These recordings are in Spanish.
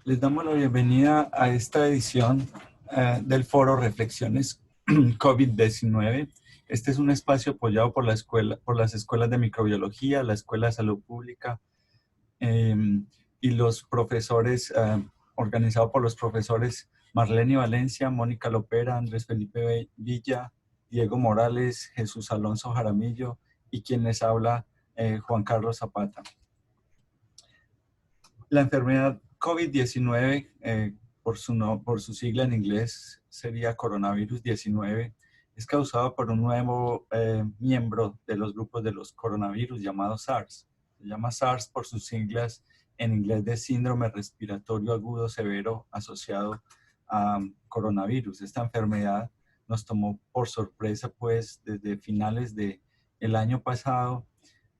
Les damos la bienvenida a esta edición del foro Reflexiones COVID-19. Este es un espacio apoyado por por las escuelas de microbiología, la Escuela de Salud Pública eh, y los profesores, organizado por los profesores Marlene Valencia, Mónica Lopera, Andrés Felipe Villa, Diego Morales, Jesús Alonso Jaramillo y quien les habla, Juan Carlos Zapata. La enfermedad COVID-19, por su sigla en inglés, sería coronavirus 19, es causada por un nuevo miembro de los grupos de los coronavirus llamado SARS. Se llama SARS por sus siglas en inglés de síndrome respiratorio agudo severo asociado a coronavirus. Esta enfermedad nos tomó por sorpresa pues desde finales del año pasado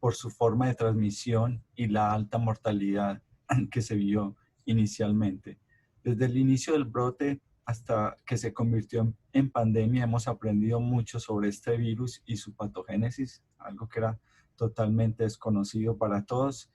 por su forma de transmisión y la alta mortalidad que se vio inicialmente. Desde el inicio del brote hasta que se convirtió en pandemia, hemos aprendido mucho sobre este virus y su patogénesis, algo que era totalmente desconocido para todos.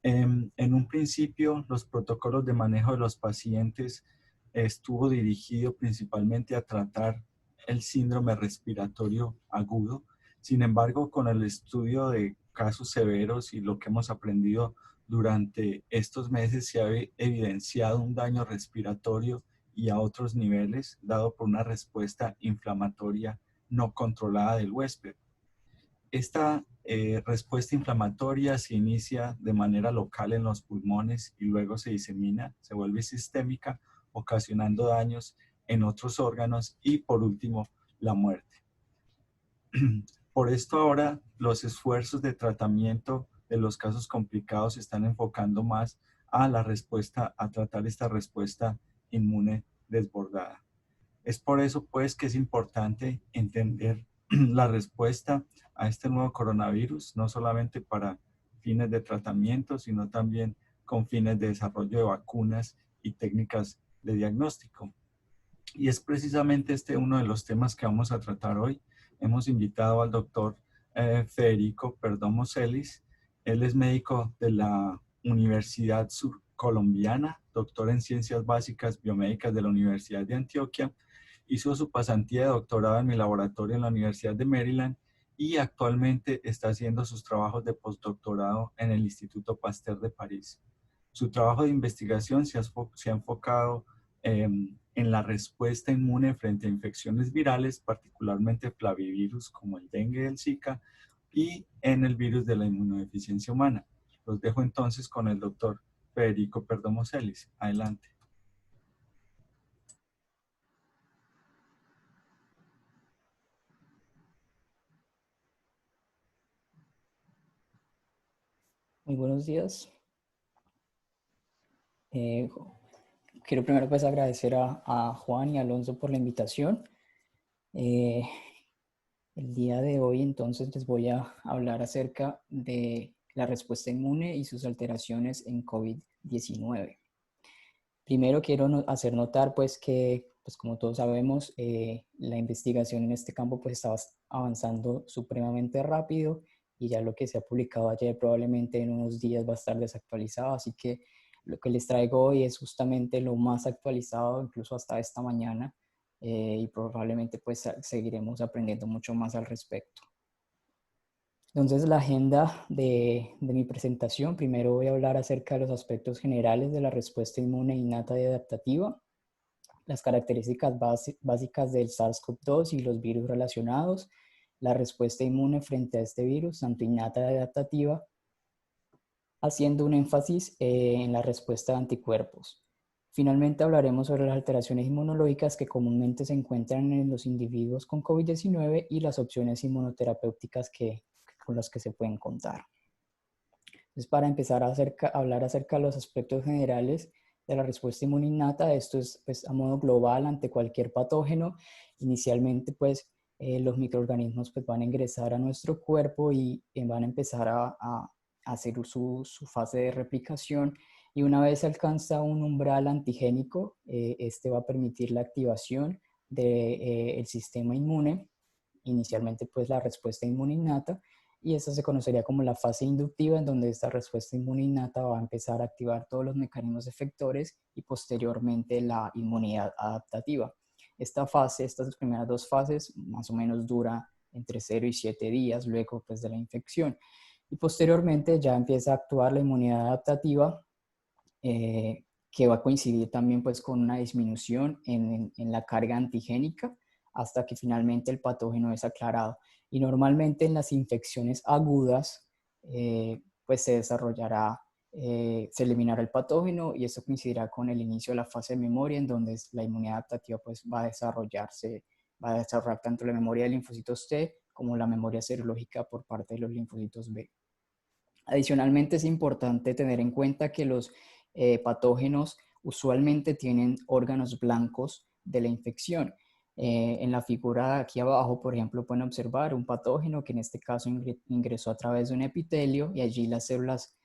En un principio, los protocolos de manejo de los pacientes estuvo dirigido principalmente a tratar el síndrome respiratorio agudo. Sin embargo, con el estudio de casos severos y lo que hemos aprendido durante estos meses, se ha evidenciado un daño respiratorio y a otros niveles dado por una respuesta inflamatoria no controlada del huésped. Esta respuesta inflamatoria se inicia de manera local en los pulmones y luego se disemina, se vuelve sistémica, ocasionando daños en otros órganos y por último la muerte. Por esto ahora los esfuerzos de tratamiento de los casos complicados se están enfocando más a la respuesta, a tratar esta respuesta inmune desbordada. Es por eso pues que es importante entender la respuesta a este nuevo coronavirus, no solamente para fines de tratamiento, sino también con fines de desarrollo de vacunas y técnicas de diagnóstico. Y es precisamente este uno de los temas que vamos a tratar hoy. Hemos invitado al doctor Federico Perdomo Celis. Él es médico de la Universidad Surcolombiana, doctor en Ciencias Básicas Biomédicas de la Universidad de Antioquia. Hizo su pasantía de doctorado en mi laboratorio en la Universidad de Maryland y actualmente está haciendo sus trabajos de postdoctorado en el Instituto Pasteur de París. Su trabajo de investigación se ha enfocado en la respuesta inmune frente a infecciones virales, particularmente flavivirus como el dengue y el Zika, y en el virus de la inmunodeficiencia humana. Los dejo entonces con el doctor Federico Perdomo Celis. Adelante. Muy buenos días. Quiero primero pues agradecer a Juan y Alonso por la invitación. El día de hoy entonces les voy a hablar acerca de la respuesta inmune y sus alteraciones en COVID-19. Primero quiero hacer notar pues que, pues como todos sabemos, la investigación en este campo pues está avanzando supremamente rápido y ya lo que se ha publicado ayer probablemente en unos días va a estar desactualizado, así que lo que les traigo hoy es justamente lo más actualizado, incluso hasta esta mañana, y probablemente pues seguiremos aprendiendo mucho más al respecto. Entonces, la agenda de mi presentación, primero voy a hablar acerca de los aspectos generales de la respuesta inmune innata y adaptativa, las características básicas del SARS-CoV-2 y los virus relacionados, la respuesta inmune frente a este virus, tanto innata y adaptativa, haciendo un énfasis en la respuesta de anticuerpos. Finalmente hablaremos sobre las alteraciones inmunológicas que comúnmente se encuentran en los individuos con COVID-19 y las opciones inmunoterapéuticas con las que se pueden contar. Entonces, para empezar a hablar acerca de los aspectos generales de la respuesta inmune innata, esto es pues, a modo global ante cualquier patógeno. Inicialmente, pues, los microorganismos pues, van a ingresar a nuestro cuerpo y van a empezar a hacer su fase de replicación, y una vez se alcanza un umbral antigénico, este va a permitir la activación del sistema inmune, inicialmente pues la respuesta inmune innata, y esa se conocería como la fase inductiva, en donde esta respuesta inmune innata va a empezar a activar todos los mecanismos efectores y posteriormente la inmunidad adaptativa. Esta fase, estas primeras dos fases, más o menos dura entre 0 y 7 días luego pues, de la infección. Y posteriormente ya empieza a actuar la inmunidad adaptativa, que va a coincidir también pues, con una disminución en la carga antigénica hasta que finalmente el patógeno es aclarado. Y normalmente en las infecciones agudas, pues se desarrollará, se eliminará el patógeno y esto coincidirá con el inicio de la fase de memoria, en donde la inmunidad adaptativa pues, va a desarrollarse, va a desarrollar tanto la memoria de linfocitos T como la memoria serológica por parte de los linfocitos B. Adicionalmente, es importante tener en cuenta que los patógenos usualmente tienen órganos blancos de la infección. En la figura aquí abajo, por ejemplo, pueden observar un patógeno que en este caso ingresó a través de un epitelio y allí las células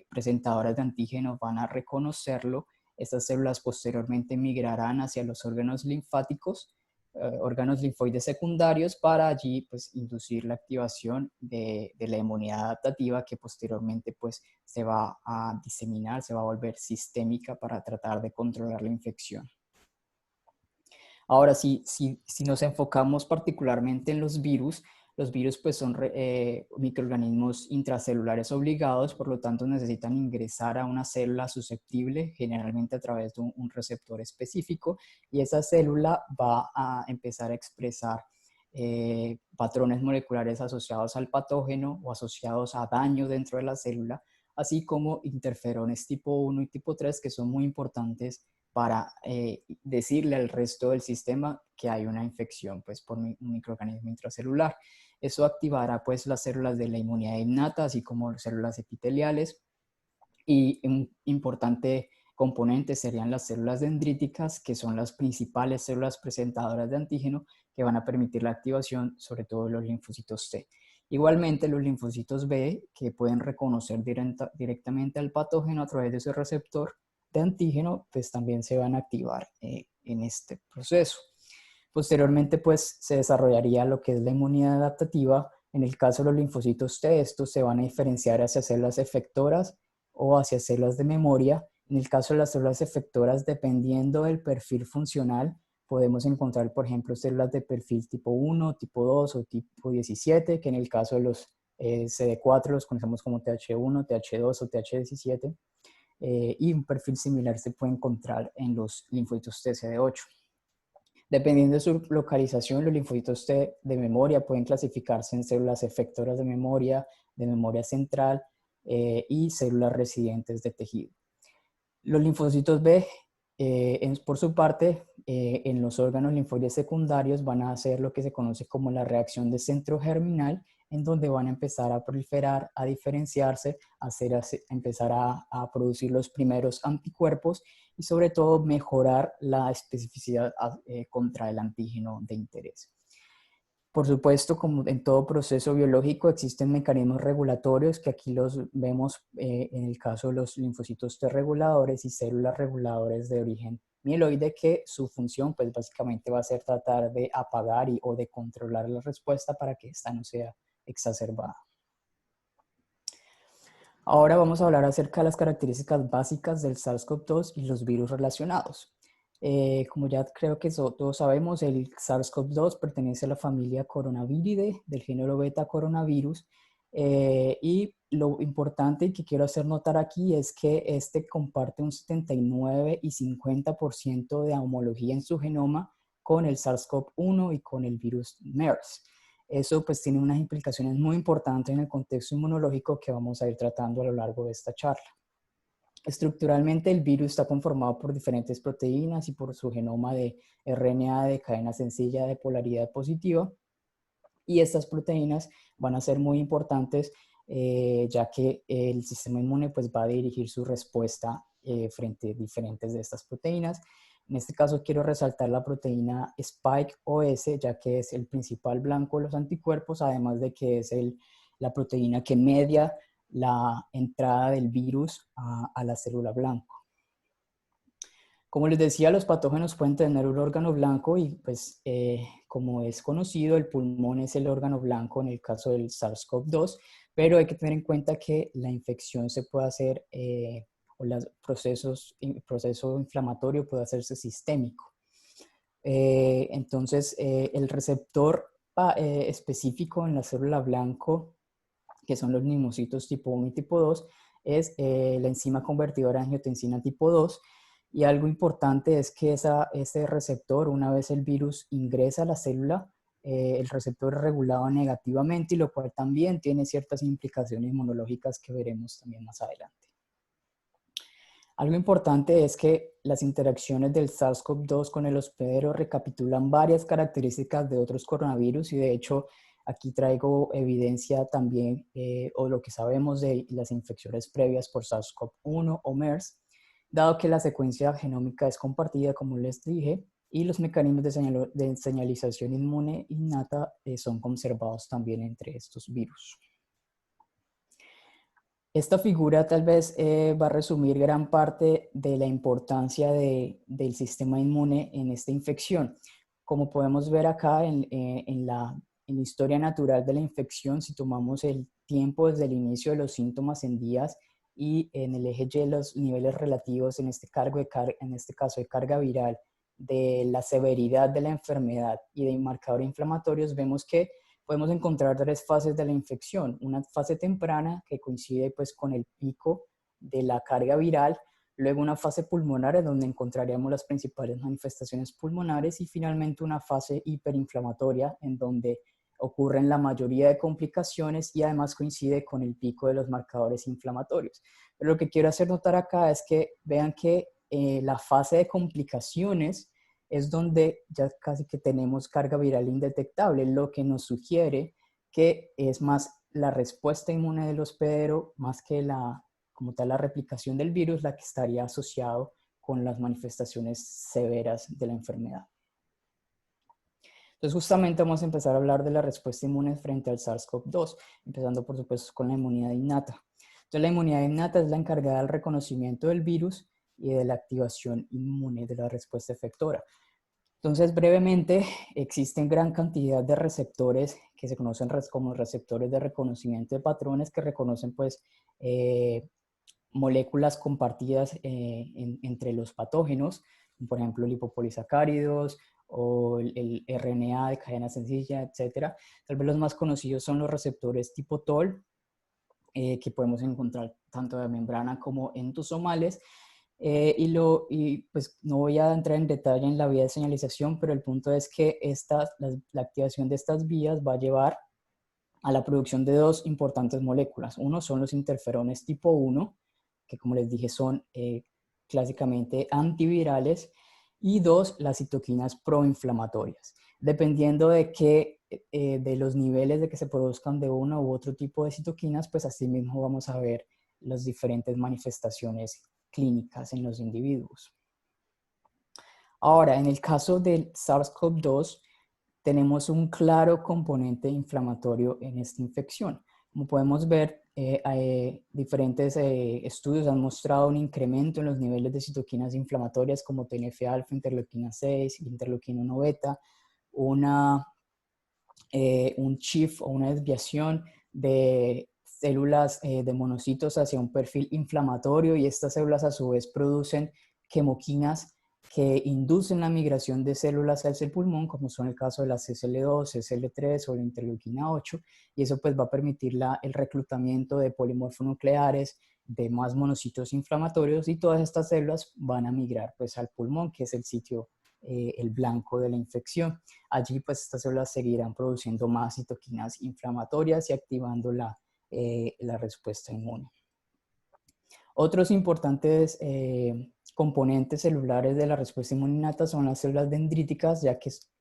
presentadoras de antígenos van a reconocerlo. Estas células posteriormente migrarán hacia los órganos linfáticos, órganos linfoides secundarios, para allí pues inducir la activación de la inmunidad adaptativa, que posteriormente pues se va a diseminar, se va a volver sistémica para tratar de controlar la infección. Ahora, si nos enfocamos particularmente en los virus pues son microorganismos intracelulares obligados, por lo tanto necesitan ingresar a una célula susceptible, generalmente a través de un receptor específico, y esa célula va a empezar a expresar patrones moleculares asociados al patógeno o asociados a daño dentro de la célula, así como interferones tipo 1 y tipo 3, que son muy importantes para decirle al resto del sistema que hay una infección pues, por un microorganismo intracelular. Eso activará pues, las células de la inmunidad innata, así como células epiteliales, y un importante componente serían las células dendríticas, que son las principales células presentadoras de antígeno que van a permitir la activación, sobre todo de los linfocitos T. Igualmente, los linfocitos B, que pueden reconocer directamente al patógeno a través de ese receptor de antígeno, pues también se van a activar en este proceso. Posteriormente, pues se desarrollaría lo que es la inmunidad adaptativa. En el caso de los linfocitos T, estos se van a diferenciar hacia células efectoras o hacia células de memoria. En el caso de las células efectoras, dependiendo del perfil funcional, podemos encontrar, por ejemplo, células de perfil tipo 1, tipo 2 o tipo 17, que en el caso de los CD4 los conocemos como TH1, TH2 o TH17. Y un perfil similar se puede encontrar en los linfocitos TCD8. Dependiendo de su localización, los linfocitos T de memoria pueden clasificarse en células efectoras de memoria central y células residentes de tejido. Los linfocitos B, por su parte, en los órganos linfoides secundarios van a hacer lo que se conoce como la reacción de centro germinal, en donde van a empezar a proliferar, a diferenciarse, empezar a producir los primeros anticuerpos y sobre todo mejorar la especificidad contra el antígeno de interés. Por supuesto, como en todo proceso biológico, existen mecanismos regulatorios que aquí los vemos en el caso de los linfocitos T reguladores y células reguladores de origen mieloide, que su función pues básicamente va a ser tratar de apagar o de controlar la respuesta para que esta no sea exacerbada. Ahora vamos a hablar acerca de las características básicas del SARS-CoV-2 y los virus relacionados. Como ya creo que todos sabemos, el SARS-CoV-2 pertenece a la familia Coronaviridae del género beta coronavirus, y lo importante que quiero hacer notar aquí es que este comparte un 79 y 50% de homología en su genoma con el SARS-CoV-1 y con el virus MERS. Eso pues tiene unas implicaciones muy importantes en el contexto inmunológico que vamos a ir tratando a lo largo de esta charla. Estructuralmente, el virus está conformado por diferentes proteínas y por su genoma de RNA de cadena sencilla de polaridad positiva. Y estas proteínas van a ser muy importantes ya que el sistema inmune pues, va a dirigir su respuesta frente a diferentes de estas proteínas. En este caso quiero resaltar la proteína Spike OS, ya que es el principal blanco de los anticuerpos, además de que es la proteína que media la entrada del virus a la célula blanco. Como les decía, los patógenos pueden tener un órgano blanco y pues como es conocido, el pulmón es el órgano blanco en el caso del SARS-CoV-2, pero hay que tener en cuenta que la infección se puede hacer o el proceso inflamatorio puede hacerse sistémico. Entonces, el receptor específico en la célula blanco, que son los linfocitos tipo 1 y tipo 2, es la enzima convertidora de angiotensina tipo 2. Y algo importante es que ese receptor, una vez el virus ingresa a la célula, el receptor es regulado negativamente, y lo cual también tiene ciertas implicaciones inmunológicas que veremos también más adelante. Algo importante es que las interacciones del SARS-CoV-2 con el hospedero recapitulan varias características de otros coronavirus, y de hecho aquí traigo evidencia también o lo que sabemos de las infecciones previas por SARS-CoV-1 o MERS, dado que la secuencia genómica es compartida, como les dije, y los mecanismos de señalización inmune innata son conservados también entre estos virus. Esta figura tal vez va a resumir gran parte de la importancia del sistema inmune en esta infección. Como podemos ver acá en la historia natural de la infección, si tomamos el tiempo desde el inicio de los síntomas en días y en el eje Y los niveles relativos, en este caso de carga viral, de la severidad de la enfermedad y de marcadores inflamatorios, vemos que podemos encontrar tres fases de la infección. Una fase temprana que coincide pues con el pico de la carga viral, luego una fase pulmonar en donde encontraríamos las principales manifestaciones pulmonares, y finalmente una fase hiperinflamatoria en donde ocurren la mayoría de complicaciones y además coincide con el pico de los marcadores inflamatorios. Pero lo que quiero hacer notar acá es que vean que la fase de complicaciones es donde ya casi que tenemos carga viral indetectable, lo que nos sugiere que es más la respuesta inmune del hospedero, más que como tal la replicación del virus, la que estaría asociado con las manifestaciones severas de la enfermedad. Entonces, justamente vamos a empezar a hablar de la respuesta inmune frente al SARS-CoV-2, empezando por supuesto con la inmunidad innata. Entonces, la inmunidad innata es la encargada del reconocimiento del virus y de la activación inmune de la respuesta efectora. Entonces, brevemente, existen gran cantidad de receptores que se conocen como receptores de reconocimiento de patrones, que reconocen pues moléculas compartidas entre los patógenos, por ejemplo, lipopolisacáridos o el RNA de cadena sencilla, etc. Tal vez los más conocidos son los receptores tipo TOL, que podemos encontrar tanto de membrana como endosomales. Y pues no voy a entrar en detalle en la vía de señalización, pero el punto es que la activación de estas vías va a llevar a la producción de dos importantes moléculas. Uno son los interferones tipo 1, que como les dije son clásicamente antivirales, y dos, las citoquinas proinflamatorias. Dependiendo de los niveles de que se produzcan de uno u otro tipo de citoquinas, pues así mismo vamos a ver las diferentes manifestaciones clínicas en los individuos. Ahora, en el caso del SARS-CoV-2, tenemos un claro componente inflamatorio en esta infección. Como podemos ver, diferentes estudios han mostrado un incremento en los niveles de citoquinas inflamatorias como TNF-alfa, interleuquina 6, interleuquina 1 beta, un shift o una desviación de células de monocitos hacia un perfil inflamatorio, y estas células a su vez producen quemoquinas que inducen la migración de células hacia el pulmón, como son el caso de la CCL2, CCL3 o la interleuquina 8, y eso pues va a permitir el reclutamiento de polimorfonucleares, de más monocitos inflamatorios, y todas estas células van a migrar pues al pulmón, que es el sitio, el blanco de la infección. Allí pues estas células seguirán produciendo más citoquinas inflamatorias y activando la respuesta inmune. Otros importantes componentes celulares de la respuesta inmune innata son las células dendríticas,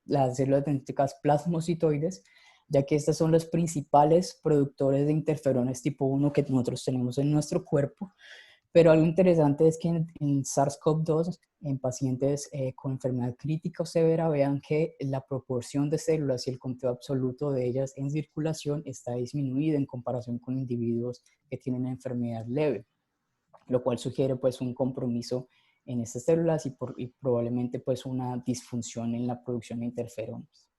las células dendríticas plasmocitoides, ya que estas son los principales productores de interferones tipo 1 que nosotros tenemos en nuestro cuerpo. Pero algo interesante es que en SARS-CoV-2, en pacientes con enfermedad crítica o severa, vean que la proporción de células y el conteo absoluto de ellas en circulación está disminuido en comparación con individuos que tienen enfermedad leve, lo cual sugiere pues un compromiso en estas células y probablemente pues una disfunción en la producción de interferones.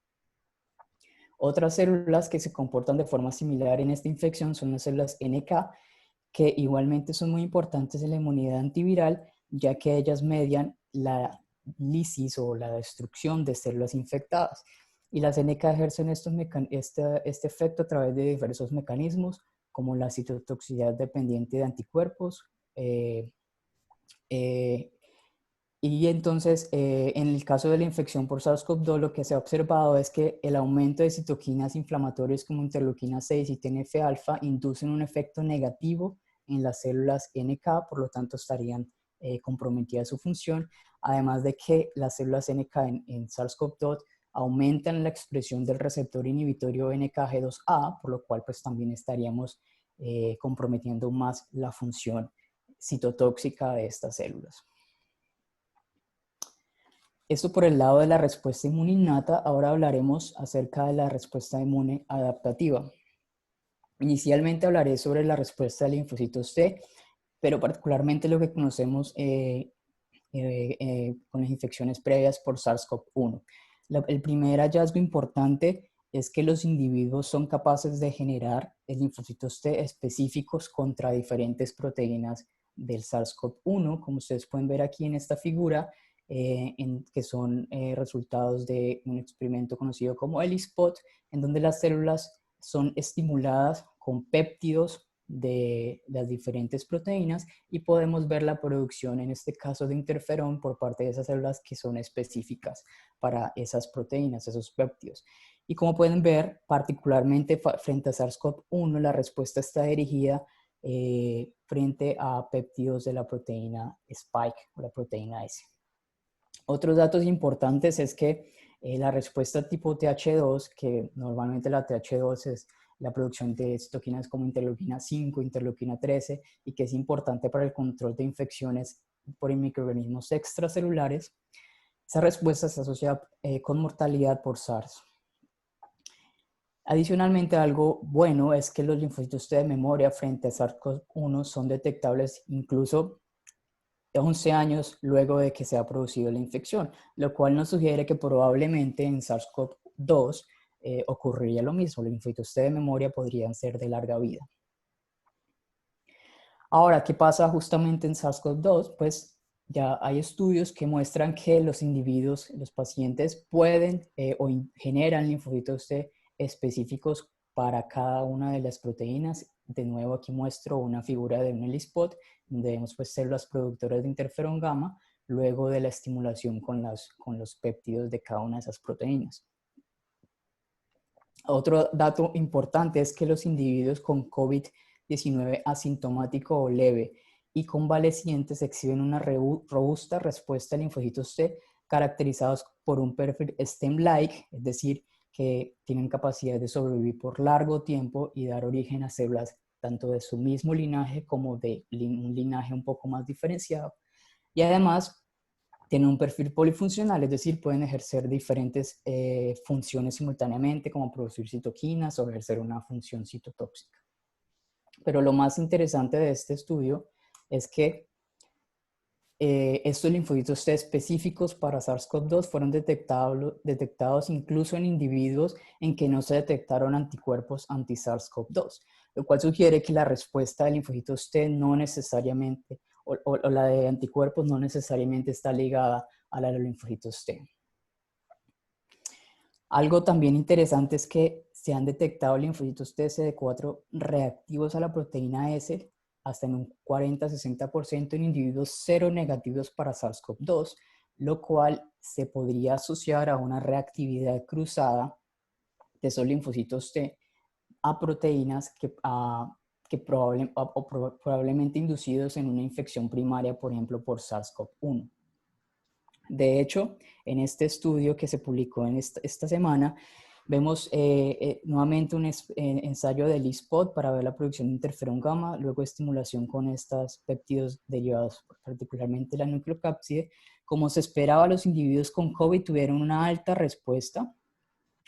Otras células que se comportan de forma similar en esta infección son las células NK, que igualmente son muy importantes en la inmunidad antiviral, ya que ellas median la lisis o la destrucción de células infectadas. Y las NK ejercen este efecto a través de diversos mecanismos, como la citotoxicidad dependiente de anticuerpos. Y entonces, en el caso de la infección por SARS-CoV-2, lo que se ha observado es que el aumento de citoquinas inflamatorias como interleuquina 6 y TNF-alfa inducen un efecto negativo en las células NK, por lo tanto estarían comprometidas su función, además de que las células NK en SARS-CoV-2 aumentan la expresión del receptor inhibitorio NKG2A, por lo cual pues también estaríamos comprometiendo más la función citotóxica de estas células. Esto por el lado de la respuesta inmune innata. Ahora hablaremos acerca de la respuesta inmune adaptativa. Inicialmente hablaré sobre la respuesta de linfocitos T, pero particularmente lo que conocemos con las infecciones previas por SARS-CoV-1. El primer hallazgo importante es que los individuos son capaces de generar linfocitos T específicos contra diferentes proteínas del SARS-CoV-1, como ustedes pueden ver aquí en esta figura, que son resultados de un experimento conocido como ELISpot, en donde las células son estimuladas con péptidos de las diferentes proteínas y podemos ver la producción, en este caso de interferón, por parte de esas células que son específicas para esas proteínas, esos péptidos. Y como pueden ver, particularmente frente a SARS-CoV-1, la respuesta está dirigida frente a péptidos de la proteína Spike o la proteína S. Otros datos importantes es que la respuesta tipo TH2, que normalmente la TH2 es la producción de citoquinas como interleuquina 5, interleuquina 13, y que es importante para el control de infecciones por microorganismos extracelulares, esa respuesta se asocia con mortalidad por SARS. Adicionalmente, algo bueno es que los linfocitos T de memoria frente a SARS-CoV-1 son detectables incluso 11 años luego de que se ha producido la infección, lo cual nos sugiere que probablemente en SARS-CoV-2 ocurriría lo mismo. Los linfocitos T de memoria podrían ser de larga vida. Ahora, ¿qué pasa justamente en SARS-CoV-2? Pues ya hay estudios que muestran que los individuos, los pacientes pueden o generan linfocitos T específicos para cada una de las proteínas. De nuevo aquí muestro una figura de un ELISpot, donde vemos pues células productoras de interferón gamma, luego de la estimulación con los péptidos de cada una de esas proteínas. Otro dato importante es que los individuos con COVID-19 asintomático o leve y convalecientes exhiben una robusta respuesta a linfocitos T caracterizados por un perfil stem-like, es decir, que tienen capacidad de sobrevivir por largo tiempo y dar origen a células tanto de su mismo linaje como de un linaje un poco más diferenciado. Y además tienen un perfil polifuncional, es decir, pueden ejercer diferentes funciones simultáneamente, como producir citoquinas o ejercer una función citotóxica. Pero lo más interesante de este estudio es que estos linfocitos T específicos para SARS-CoV-2 fueron detectados incluso en individuos en que no se detectaron anticuerpos anti-SARS-CoV-2, lo cual sugiere que la respuesta de linfocitos T no necesariamente, o la de anticuerpos no necesariamente está ligada a la de los linfocitos T. Algo también interesante es que se han detectado linfocitos TCD4 reactivos a la proteína S hasta en un 40-60% en individuos seronegativos para SARS-CoV-2, lo cual se podría asociar a una reactividad cruzada de esos linfocitos T a proteínas que probablemente inducidos en una infección primaria, por ejemplo, por SARS-CoV-1. De hecho, en este estudio que se publicó en esta semana, vemos nuevamente un ensayo de ELISpot para ver la producción de interferón gamma, luego estimulación con estos péptidos derivados, particularmente la nucleocápside. Como se esperaba, los individuos con COVID tuvieron una alta respuesta,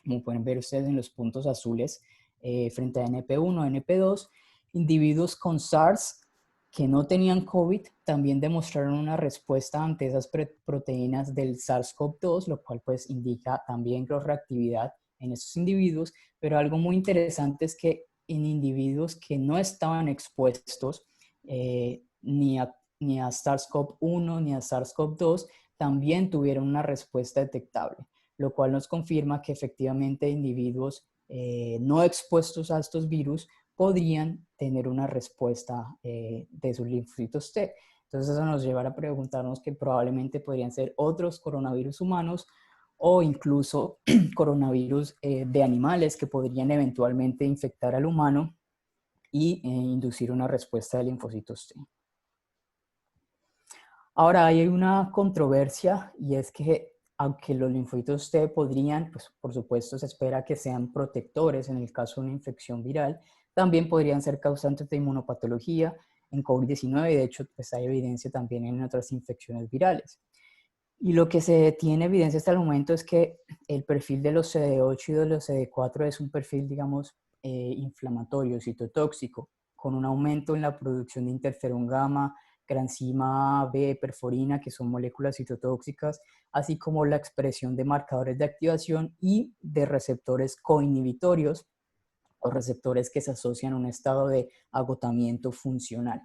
como pueden ver ustedes en los puntos azules, frente a NP1, NP2. Individuos con SARS que no tenían COVID también demostraron una respuesta ante esas proteínas del SARS-CoV-2, lo cual pues indica también reactividad en esos individuos, pero algo muy interesante es que en individuos que no estaban expuestos ni a SARS-CoV-1 ni a SARS-CoV-2, también tuvieron una respuesta detectable, lo cual nos confirma que efectivamente individuos no expuestos a estos virus podrían tener una respuesta de sus linfocitos T. Entonces eso nos lleva a preguntarnos que probablemente podrían ser otros coronavirus humanos o incluso coronavirus de animales que podrían eventualmente infectar al humano y inducir una respuesta de linfocitos T. Ahora hay una controversia y es que aunque los linfocitos T podrían, pues por supuesto se espera que sean protectores en el caso de una infección viral, también podrían ser causantes de inmunopatología en COVID-19 y de hecho pues hay evidencia también en otras infecciones virales. Y lo que se tiene evidencia hasta el momento es que el perfil de los CD8 y de los CD4 es un perfil, digamos, inflamatorio, citotóxico, con un aumento en la producción de interferón gamma, granzima B, perforina, que son moléculas citotóxicas, así como la expresión de marcadores de activación y de receptores coinhibitorios o receptores que se asocian a un estado de agotamiento funcional.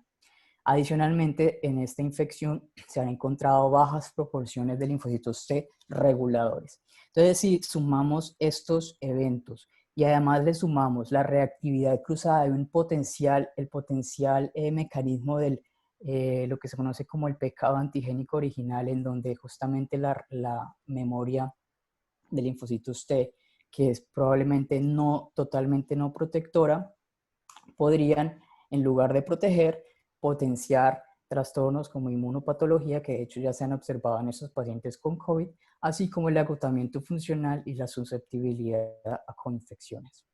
Adicionalmente, en esta infección se han encontrado bajas proporciones de linfocitos T reguladores. Entonces, si sumamos estos eventos y además le sumamos la reactividad cruzada de un potencial, el potencial mecanismo del lo que se conoce como el pecado antigénico original, en donde justamente la memoria de linfocitos T, que es probablemente no totalmente no protectora, podrían, en lugar de proteger, potenciar trastornos como inmunopatología, que de hecho ya se han observado en esos pacientes con COVID, así como el agotamiento funcional y la susceptibilidad a coinfecciones.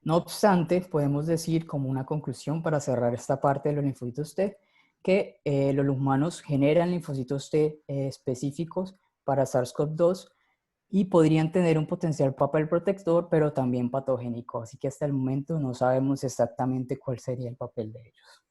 No obstante, podemos decir como una conclusión para cerrar esta parte de los linfocitos T, que los humanos generan linfocitos T específicos para SARS-CoV-2 y podrían tener un potencial papel protector, pero también patogénico. Así que hasta el momento no sabemos exactamente cuál sería el papel de ellos.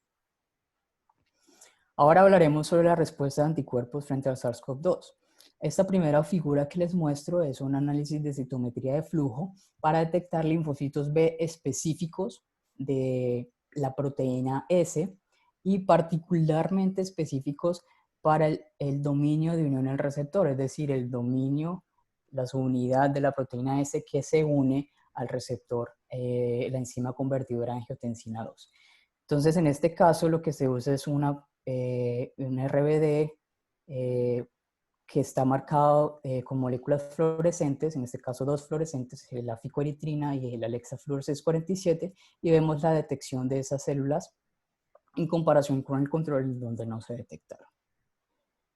Ahora hablaremos sobre la respuesta de anticuerpos frente al SARS-CoV-2. Esta primera figura que les muestro es un análisis de citometría de flujo para detectar linfocitos B específicos de la proteína S y particularmente específicos para el dominio de unión al receptor, es decir, el dominio, la subunidad de la proteína S que se une al receptor, la enzima convertidora de angiotensina 2. Entonces, en este caso, lo que se usa es un RBD que está marcado con moléculas fluorescentes, en este caso dos fluorescentes, la ficoeritrina y la Alexafluor 647, y vemos la detección de esas células en comparación con el control donde no se detectaron.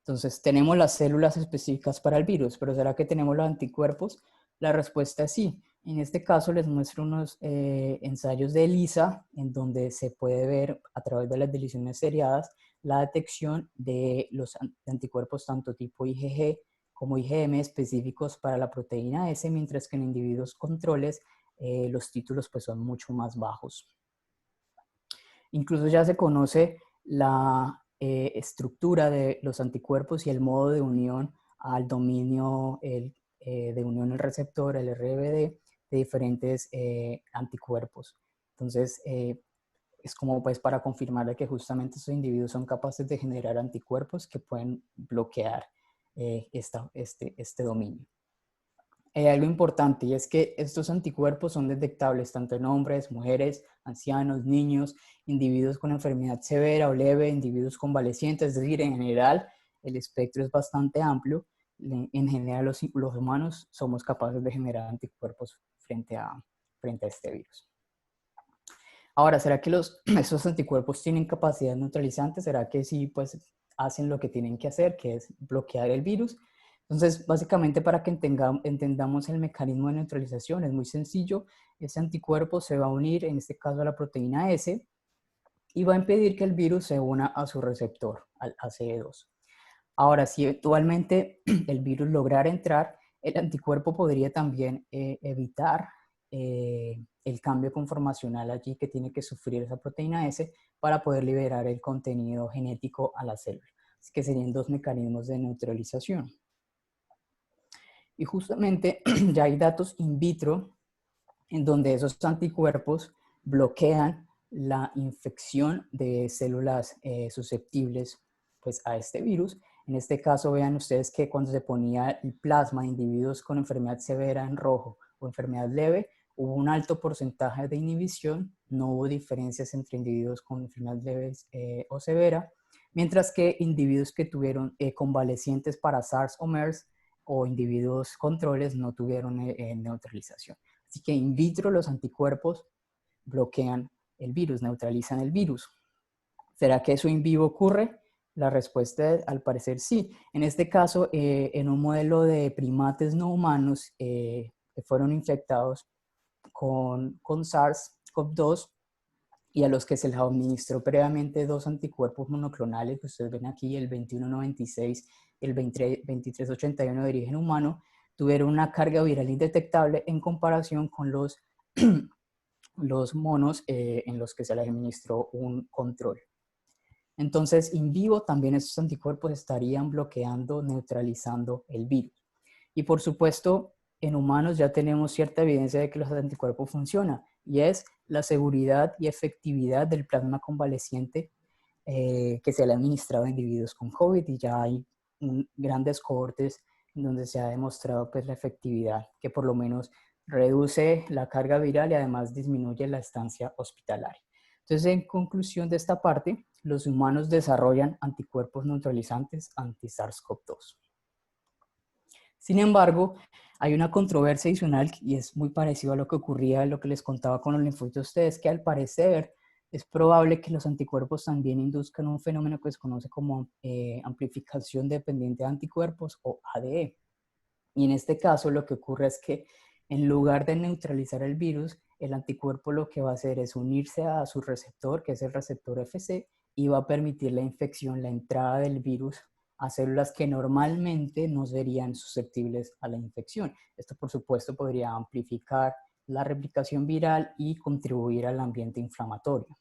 Entonces, tenemos las células específicas para el virus, pero ¿será que tenemos los anticuerpos? La respuesta es sí. En este caso les muestro unos ensayos de ELISA en donde se puede ver a través de las deleciones seriadas la detección de los anticuerpos tanto tipo IgG como IgM específicos para la proteína S, mientras que en individuos controles los títulos pues son mucho más bajos. Incluso ya se conoce la estructura de los anticuerpos y el modo de unión al dominio de unión al receptor, el RBD, de diferentes anticuerpos. Entonces, es como pues para confirmar que justamente estos individuos son capaces de generar anticuerpos que pueden bloquear este dominio. Hay algo importante y es que estos anticuerpos son detectables tanto en hombres, mujeres, ancianos, niños, individuos con enfermedad severa o leve, individuos convalecientes, es decir, en general el espectro es bastante amplio. En general los humanos somos capaces de generar anticuerpos frente a este virus. Ahora, ¿será que esos anticuerpos tienen capacidad neutralizante? ¿Será que sí pues, hacen lo que tienen que hacer, que es bloquear el virus? Entonces, básicamente para que entendamos el mecanismo de neutralización, es muy sencillo. Ese anticuerpo se va a unir, en este caso a la proteína S, y va a impedir que el virus se una a su receptor, al ACE2. Ahora, si eventualmente el virus lograra entrar, el anticuerpo podría también evitar el el cambio conformacional allí que tiene que sufrir esa proteína S para poder liberar el contenido genético a la célula. Así que serían dos mecanismos de neutralización. Y justamente ya hay datos in vitro en donde esos anticuerpos bloquean la infección de células susceptibles pues, a este virus. En este caso, vean ustedes que cuando se ponía el plasma de individuos con enfermedad severa en rojo o enfermedad leve, hubo un alto porcentaje de inhibición, no hubo diferencias entre individuos con enfermedad leve o severa, mientras que individuos que tuvieron convalecientes para SARS o MERS o individuos controles no tuvieron neutralización. Así que in vitro los anticuerpos bloquean el virus, neutralizan el virus. ¿Será que eso in vivo ocurre? La respuesta es, al parecer, sí. En este caso, en un modelo de primates no humanos que fueron infectados con SARS-CoV-2 y a los que se les administró previamente dos anticuerpos monoclonales, que ustedes ven aquí, el 2196 y el 2381 de origen humano, tuvieron una carga viral indetectable en comparación con los monos en los que se les administró un control. Entonces, in vivo también estos anticuerpos estarían bloqueando, neutralizando el virus. Y por supuesto, en humanos ya tenemos cierta evidencia de que los anticuerpos funcionan, y es la seguridad y efectividad del plasma convaleciente que se le ha administrado a individuos con COVID, y ya hay grandes cohortes en donde se ha demostrado pues, la efectividad, que por lo menos reduce la carga viral y además disminuye la estancia hospitalaria. Entonces, en conclusión de esta parte, los humanos desarrollan anticuerpos neutralizantes anti-SARS-CoV-2. Sin embargo, hay una controversia adicional y es muy parecido a lo que ocurría en lo que les contaba con los linfocitos a ustedes, que al parecer es probable que los anticuerpos también induzcan un fenómeno que se conoce como amplificación dependiente de anticuerpos o ADE. Y en este caso lo que ocurre es que en lugar de neutralizar el virus, el anticuerpo lo que va a hacer es unirse a su receptor, que es el receptor FC, y va a permitir la infección, la entrada del virus a células que normalmente no serían susceptibles a la infección. Esto, por supuesto, podría amplificar la replicación viral y contribuir al ambiente inflamatorio.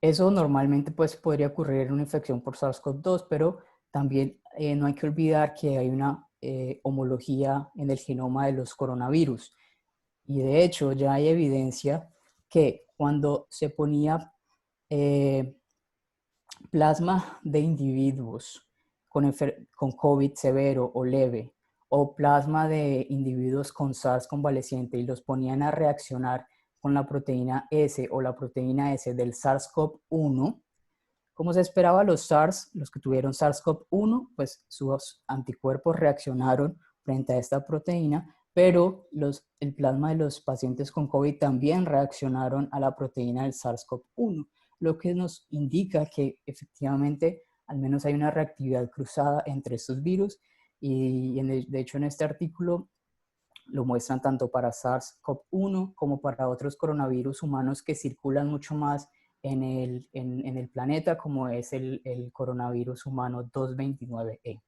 Eso normalmente pues, podría ocurrir en una infección por SARS-CoV-2, pero también no hay que olvidar que hay una homología en el genoma de los coronavirus. Y de hecho ya hay evidencia que cuando se ponía plasma de individuos con COVID severo o leve o plasma de individuos con SARS convaleciente y los ponían a reaccionar con la proteína S o la proteína S del SARS-CoV-1, como se esperaba, los que tuvieron SARS-CoV-1, pues sus anticuerpos reaccionaron frente a esta proteína, pero el plasma de los pacientes con COVID también reaccionaron a la proteína del SARS-CoV-1, lo que nos indica que efectivamente al menos hay una reactividad cruzada entre estos virus y de hecho en este artículo lo muestran tanto para SARS-CoV-1 como para otros coronavirus humanos que circulan mucho más en el planeta, como es el coronavirus humano 229E.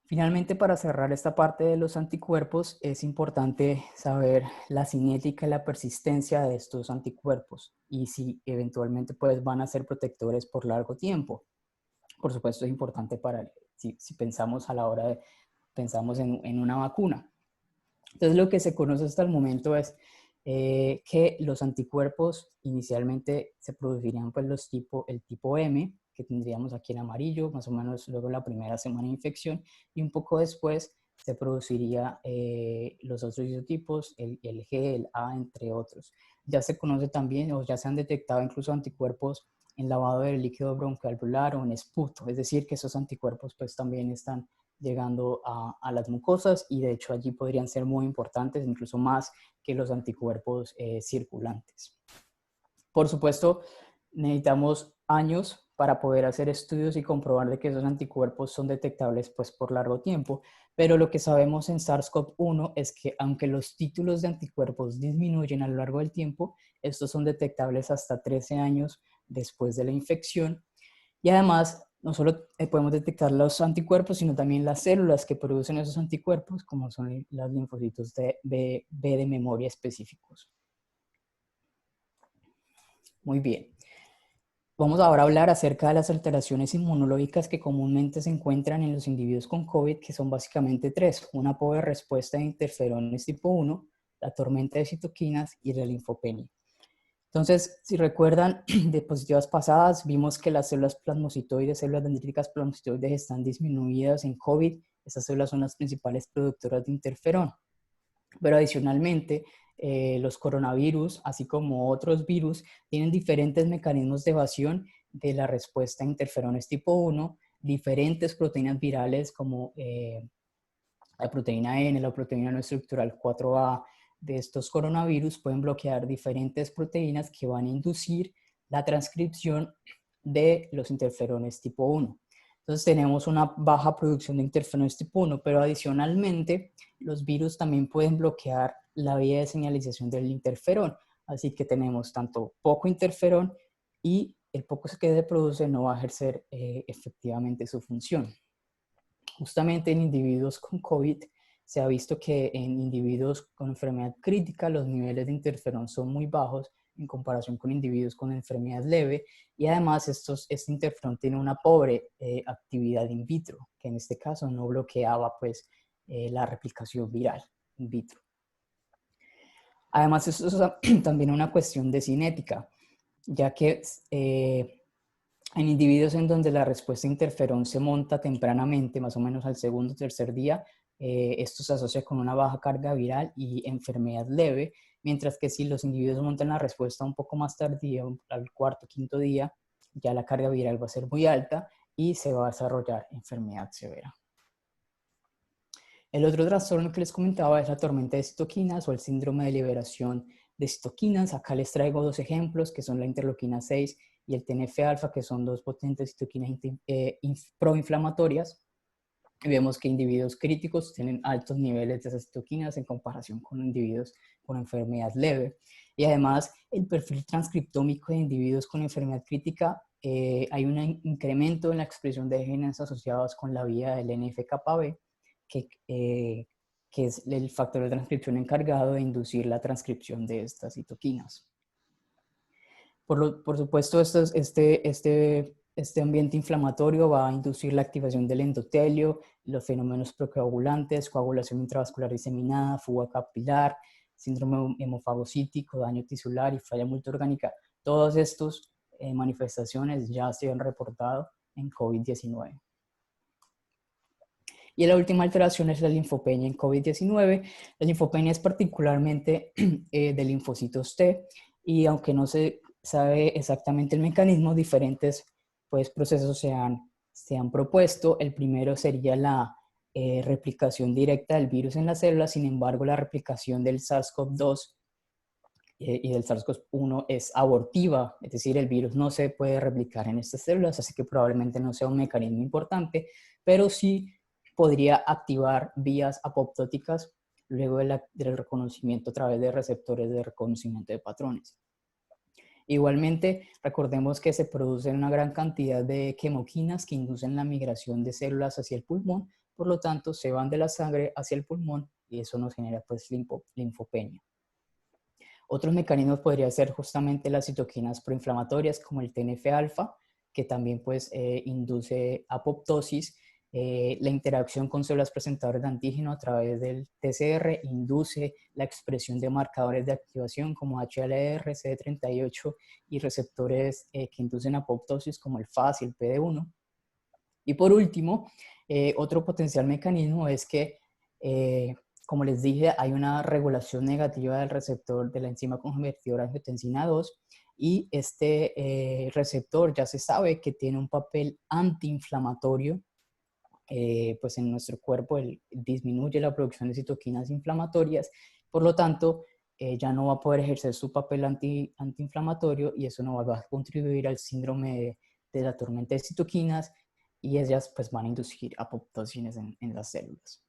Finalmente, para cerrar esta parte de los anticuerpos, es importante saber la cinética y la persistencia de estos anticuerpos y si eventualmente pues, van a ser protectores por largo tiempo. Por supuesto, es importante si pensamos a la hora de pensamos en una vacuna. Entonces, lo que se conoce hasta el momento es que los anticuerpos inicialmente se producirían pues el tipo M, que tendríamos aquí en amarillo, más o menos luego la primera semana de infección, y un poco después se produciría los otros isotipos, el G, el A, entre otros. Ya se conoce también, o ya se han detectado incluso anticuerpos en lavado del líquido broncoalveolar o en esputo, es decir, que esos anticuerpos pues también están llegando a las mucosas y de hecho allí podrían ser muy importantes, incluso más que los anticuerpos circulantes. Por supuesto, necesitamos años para poder hacer estudios y comprobar de que esos anticuerpos son detectables pues, por largo tiempo, pero lo que sabemos en SARS-CoV-1 es que aunque los títulos de anticuerpos disminuyen a lo largo del tiempo, estos son detectables hasta 13 años después de la infección y además no solo podemos detectar los anticuerpos, sino también las células que producen esos anticuerpos, como son los linfocitos B de memoria específicos. Muy bien. Vamos ahora a hablar acerca de las alteraciones inmunológicas que comúnmente se encuentran en los individuos con COVID, que son básicamente tres: una pobre respuesta de interferones tipo 1, la tormenta de citoquinas y la linfopenia. Entonces, si recuerdan, diapositivas pasadas, vimos que las células plasmocitoides, células dendríticas plasmocitoides están disminuidas en COVID. Esas células son las principales productoras de interferón. Pero adicionalmente, los coronavirus, así como otros virus, tienen diferentes mecanismos de evasión de la respuesta a interferones tipo 1, diferentes proteínas virales como la proteína N, la proteína no estructural 4A de estos coronavirus pueden bloquear diferentes proteínas que van a inducir la transcripción de los interferones tipo 1. Entonces tenemos una baja producción de interferones tipo 1, pero adicionalmente los virus también pueden bloquear la vía de señalización del interferón. Así que tenemos tanto poco interferón y el poco que se produce no va a ejercer efectivamente su función. Justamente en individuos con COVID se ha visto que en individuos con enfermedad crítica los niveles de interferón son muy bajos en comparación con individuos con enfermedad leve, y además este interferón tiene una pobre actividad in vitro, que en este caso no bloqueaba pues la replicación viral in vitro. Además, esto es también una cuestión de cinética, ya que en individuos en donde la respuesta a interferón se monta tempranamente, más o menos al segundo o tercer día, esto se asocia con una baja carga viral y enfermedad leve, mientras que si los individuos montan la respuesta un poco más tardía, al cuarto o quinto día, ya la carga viral va a ser muy alta y se va a desarrollar enfermedad severa. El otro trastorno que les comentaba es la tormenta de citoquinas o el síndrome de liberación de citoquinas. Acá les traigo dos ejemplos que son la interleuquina 6 y el TNF-alfa, que son dos potentes citoquinas proinflamatorias. Y vemos que individuos críticos tienen altos niveles de esas citoquinas en comparación con individuos con enfermedad leve. Y además, el perfil transcriptómico de individuos con enfermedad crítica, hay un incremento en la expresión de genes asociados con la vía del NF-κB, que es el factor de transcripción encargado de inducir la transcripción de estas citoquinas. Por supuesto, este ambiente inflamatorio va a inducir la activación del endotelio, los fenómenos procoagulantes, coagulación intravascular diseminada, fuga capilar, síndrome hemofagocítico, daño tisular y falla multiorgánica. Todas estas manifestaciones ya se han reportado en COVID-19. Y la última alteración es la linfopenia en COVID-19. La linfopenia es particularmente de linfocitos T, y aunque no se sabe exactamente el mecanismo, diferentes pues, procesos se han propuesto. El primero sería la replicación directa del virus en las células. Sin embargo, la replicación del SARS-CoV-2 y del SARS-CoV-1 es abortiva, es decir, el virus no se puede replicar en estas células, así que probablemente no sea un mecanismo importante, pero sí podría activar vías apoptóticas luego del reconocimiento a través de receptores de reconocimiento de patrones. Igualmente, recordemos que se producen una gran cantidad de quemoquinas que inducen la migración de células hacia el pulmón, por lo tanto se van de la sangre hacia el pulmón y eso nos genera pues linfopenia. Otros mecanismos podrían ser justamente las citoquinas proinflamatorias como el TNF-alfa, que también pues induce apoptosis. La interacción con células presentadoras de antígeno a través del TCR induce la expresión de marcadores de activación como HLA-R, CD38 y receptores que inducen apoptosis como el FAS y el PD1. Y por último, otro potencial mecanismo es que como les dije, hay una regulación negativa del receptor de la enzima convertidora angiotensina 2 y este receptor ya se sabe que tiene un papel antiinflamatorio, pues en nuestro cuerpo disminuye la producción de citoquinas inflamatorias, por lo tanto ya no va a poder ejercer su papel antiinflamatorio y eso no va a contribuir al síndrome de la tormenta de citoquinas y ellas pues van a inducir apoptosis en las células.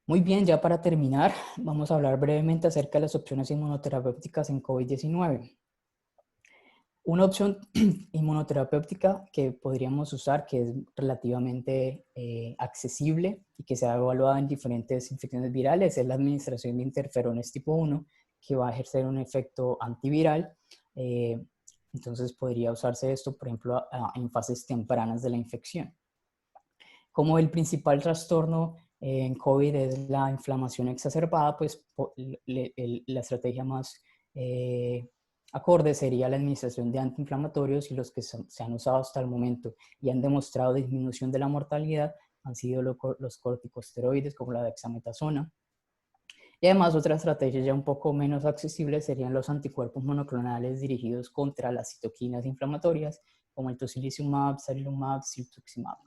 Muy bien, ya para terminar, vamos a hablar brevemente acerca de las opciones inmunoterapéuticas en COVID-19. Una opción inmunoterapéutica que podríamos usar, que es relativamente accesible y que se ha evaluado en diferentes infecciones virales, es la administración de interferones tipo 1, que va a ejercer un efecto antiviral. Entonces podría usarse esto, por ejemplo, en fases tempranas de la infección. Como el principal trastorno en COVID es la inflamación exacerbada, pues la estrategia más acorde sería la administración de antiinflamatorios, y los que se han usado hasta el momento y han demostrado disminución de la mortalidad han sido los corticosteroides como la dexametasona. Y además otra estrategia ya un poco menos accesible serían los anticuerpos monoclonales dirigidos contra las citoquinas inflamatorias como el tocilizumab, sarilumab, ciltuximab.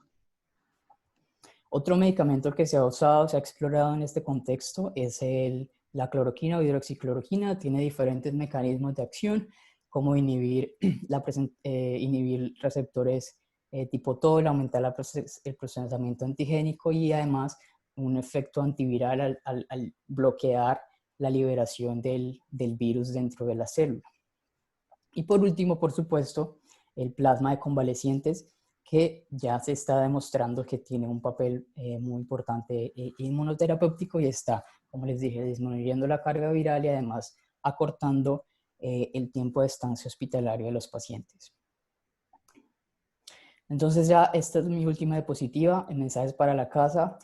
Otro medicamento que se ha usado, se ha explorado en este contexto es la cloroquina o hidroxicloroquina. Tiene diferentes mecanismos de acción, como inhibir receptores tipo TOL, aumentar el procesamiento antigénico y además un efecto antiviral al bloquear la liberación del virus dentro de la célula. Y por último, por supuesto, el plasma de convalecientes, que ya se está demostrando que tiene un papel muy importante inmunoterapéutico y está, como les dije, disminuyendo la carga viral y además acortando el tiempo de estancia hospitalaria de los pacientes. Entonces ya esta es mi última diapositiva, mensajes para la casa.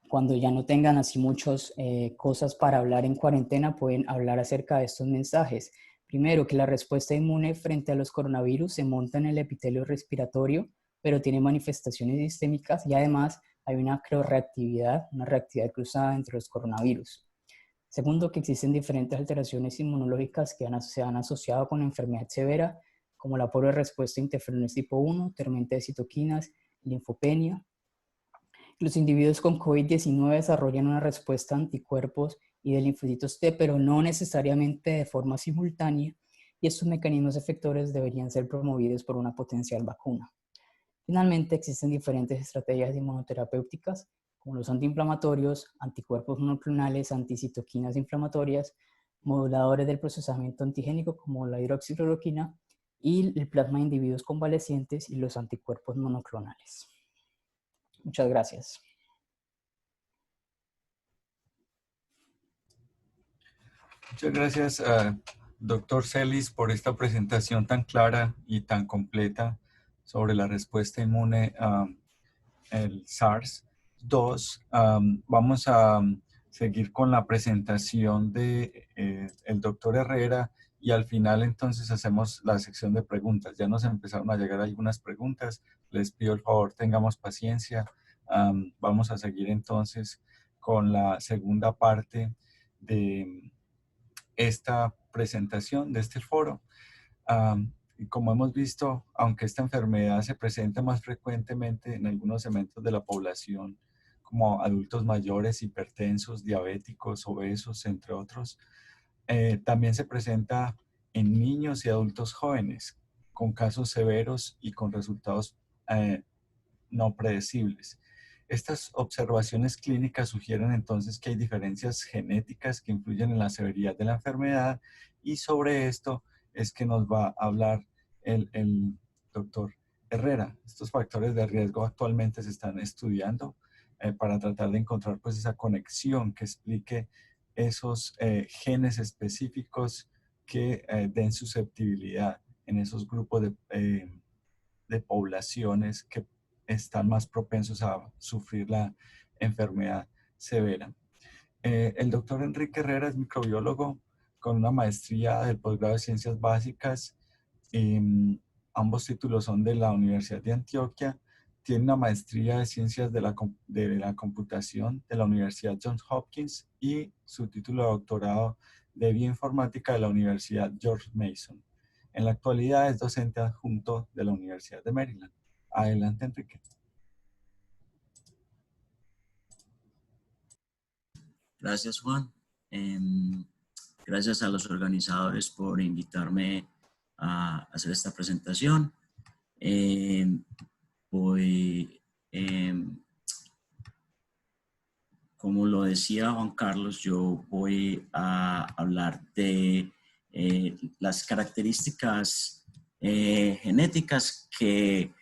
Cuando ya no tengan así muchas cosas para hablar en cuarentena, pueden hablar acerca de estos mensajes. Primero, que la respuesta inmune frente a los coronavirus se monta en el epitelio respiratorio, pero tiene manifestaciones sistémicas y además hay una reactividad cruzada entre los coronavirus. Segundo, que existen diferentes alteraciones inmunológicas que se han asociado con la enfermedad severa, como la pobre respuesta a interferones tipo 1, tormenta de citoquinas, linfopenia. Los individuos con COVID-19 desarrollan una respuesta a anticuerpos y de linfocitos T, pero no necesariamente de forma simultánea, y estos mecanismos efectores deberían ser promovidos por una potencial vacuna. Finalmente, existen diferentes estrategias inmunoterapéuticas, como los antiinflamatorios, anticuerpos monoclonales, anticitoquinas inflamatorias, moduladores del procesamiento antigénico como la hidroxicloroquina, y el plasma de individuos convalecientes y los anticuerpos monoclonales. Muchas gracias. Muchas gracias, doctor Celis, por esta presentación tan clara y tan completa sobre la respuesta inmune al SARS-2. Vamos a seguir con la presentación de el doctor Herrera y al final entonces hacemos la sección de preguntas. Ya nos empezaron a llegar algunas preguntas. Les pido el favor, tengamos paciencia. Vamos a seguir entonces con la segunda parte de esta presentación, de este foro. Y como hemos visto, aunque esta enfermedad se presenta más frecuentemente en algunos segmentos de la población, como adultos mayores, hipertensos, diabéticos, obesos, entre otros, también se presenta en niños y adultos jóvenes, con casos severos y con resultados no predecibles. Estas observaciones clínicas sugieren entonces que hay diferencias genéticas que influyen en la severidad de la enfermedad, y sobre esto es que nos va a hablar el doctor Herrera. Estos factores de riesgo actualmente se están estudiando para tratar de encontrar pues esa conexión que explique esos genes específicos que den susceptibilidad en esos grupos de poblaciones que están más propensos a sufrir la enfermedad severa. El doctor Enrique Herrera es microbiólogo con una maestría del posgrado de Ciencias Básicas. Ambos títulos son de la Universidad de Antioquia. Tiene una maestría de Ciencias de la Computación de la Universidad Johns Hopkins y su título de doctorado de Bioinformática de la Universidad George Mason. En la actualidad es docente adjunto de la Universidad de Maryland. Adelante, Enrique. Gracias, Juan. Gracias a los organizadores por invitarme a hacer esta presentación. Como lo decía Juan Carlos, yo voy a hablar de las características genéticas que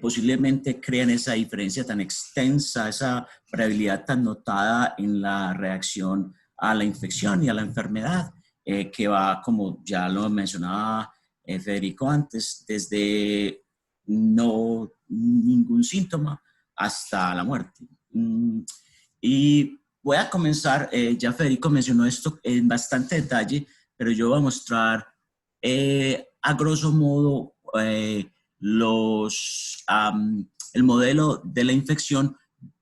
posiblemente crean esa diferencia tan extensa, esa variabilidad tan notada en la reacción a la infección y a la enfermedad, que va, como ya lo mencionaba Federico antes, desde no ningún síntoma hasta la muerte. Y voy a comenzar, ya Federico mencionó esto en bastante detalle, pero yo voy a mostrar a grosso modo el modelo de la infección,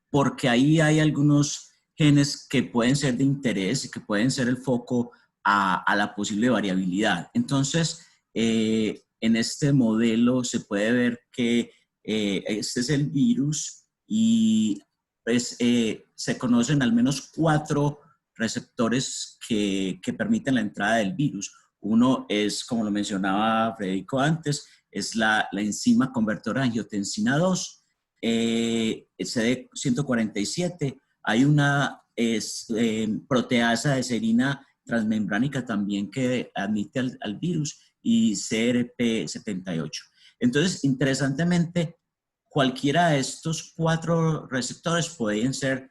porque ahí hay algunos genes que pueden ser de interés y que pueden ser el foco a la posible variabilidad. Entonces, en este modelo se puede ver que este es el virus y pues, se conocen al menos 4 receptores que permiten la entrada del virus. Uno es, como lo mencionaba Federico antes, es la enzima convertidora de angiotensina 2, CD147. Hay una proteasa de serina transmembránica también que admite al virus, y CRP78. Entonces, interesantemente, cualquiera de estos 4 receptores pueden ser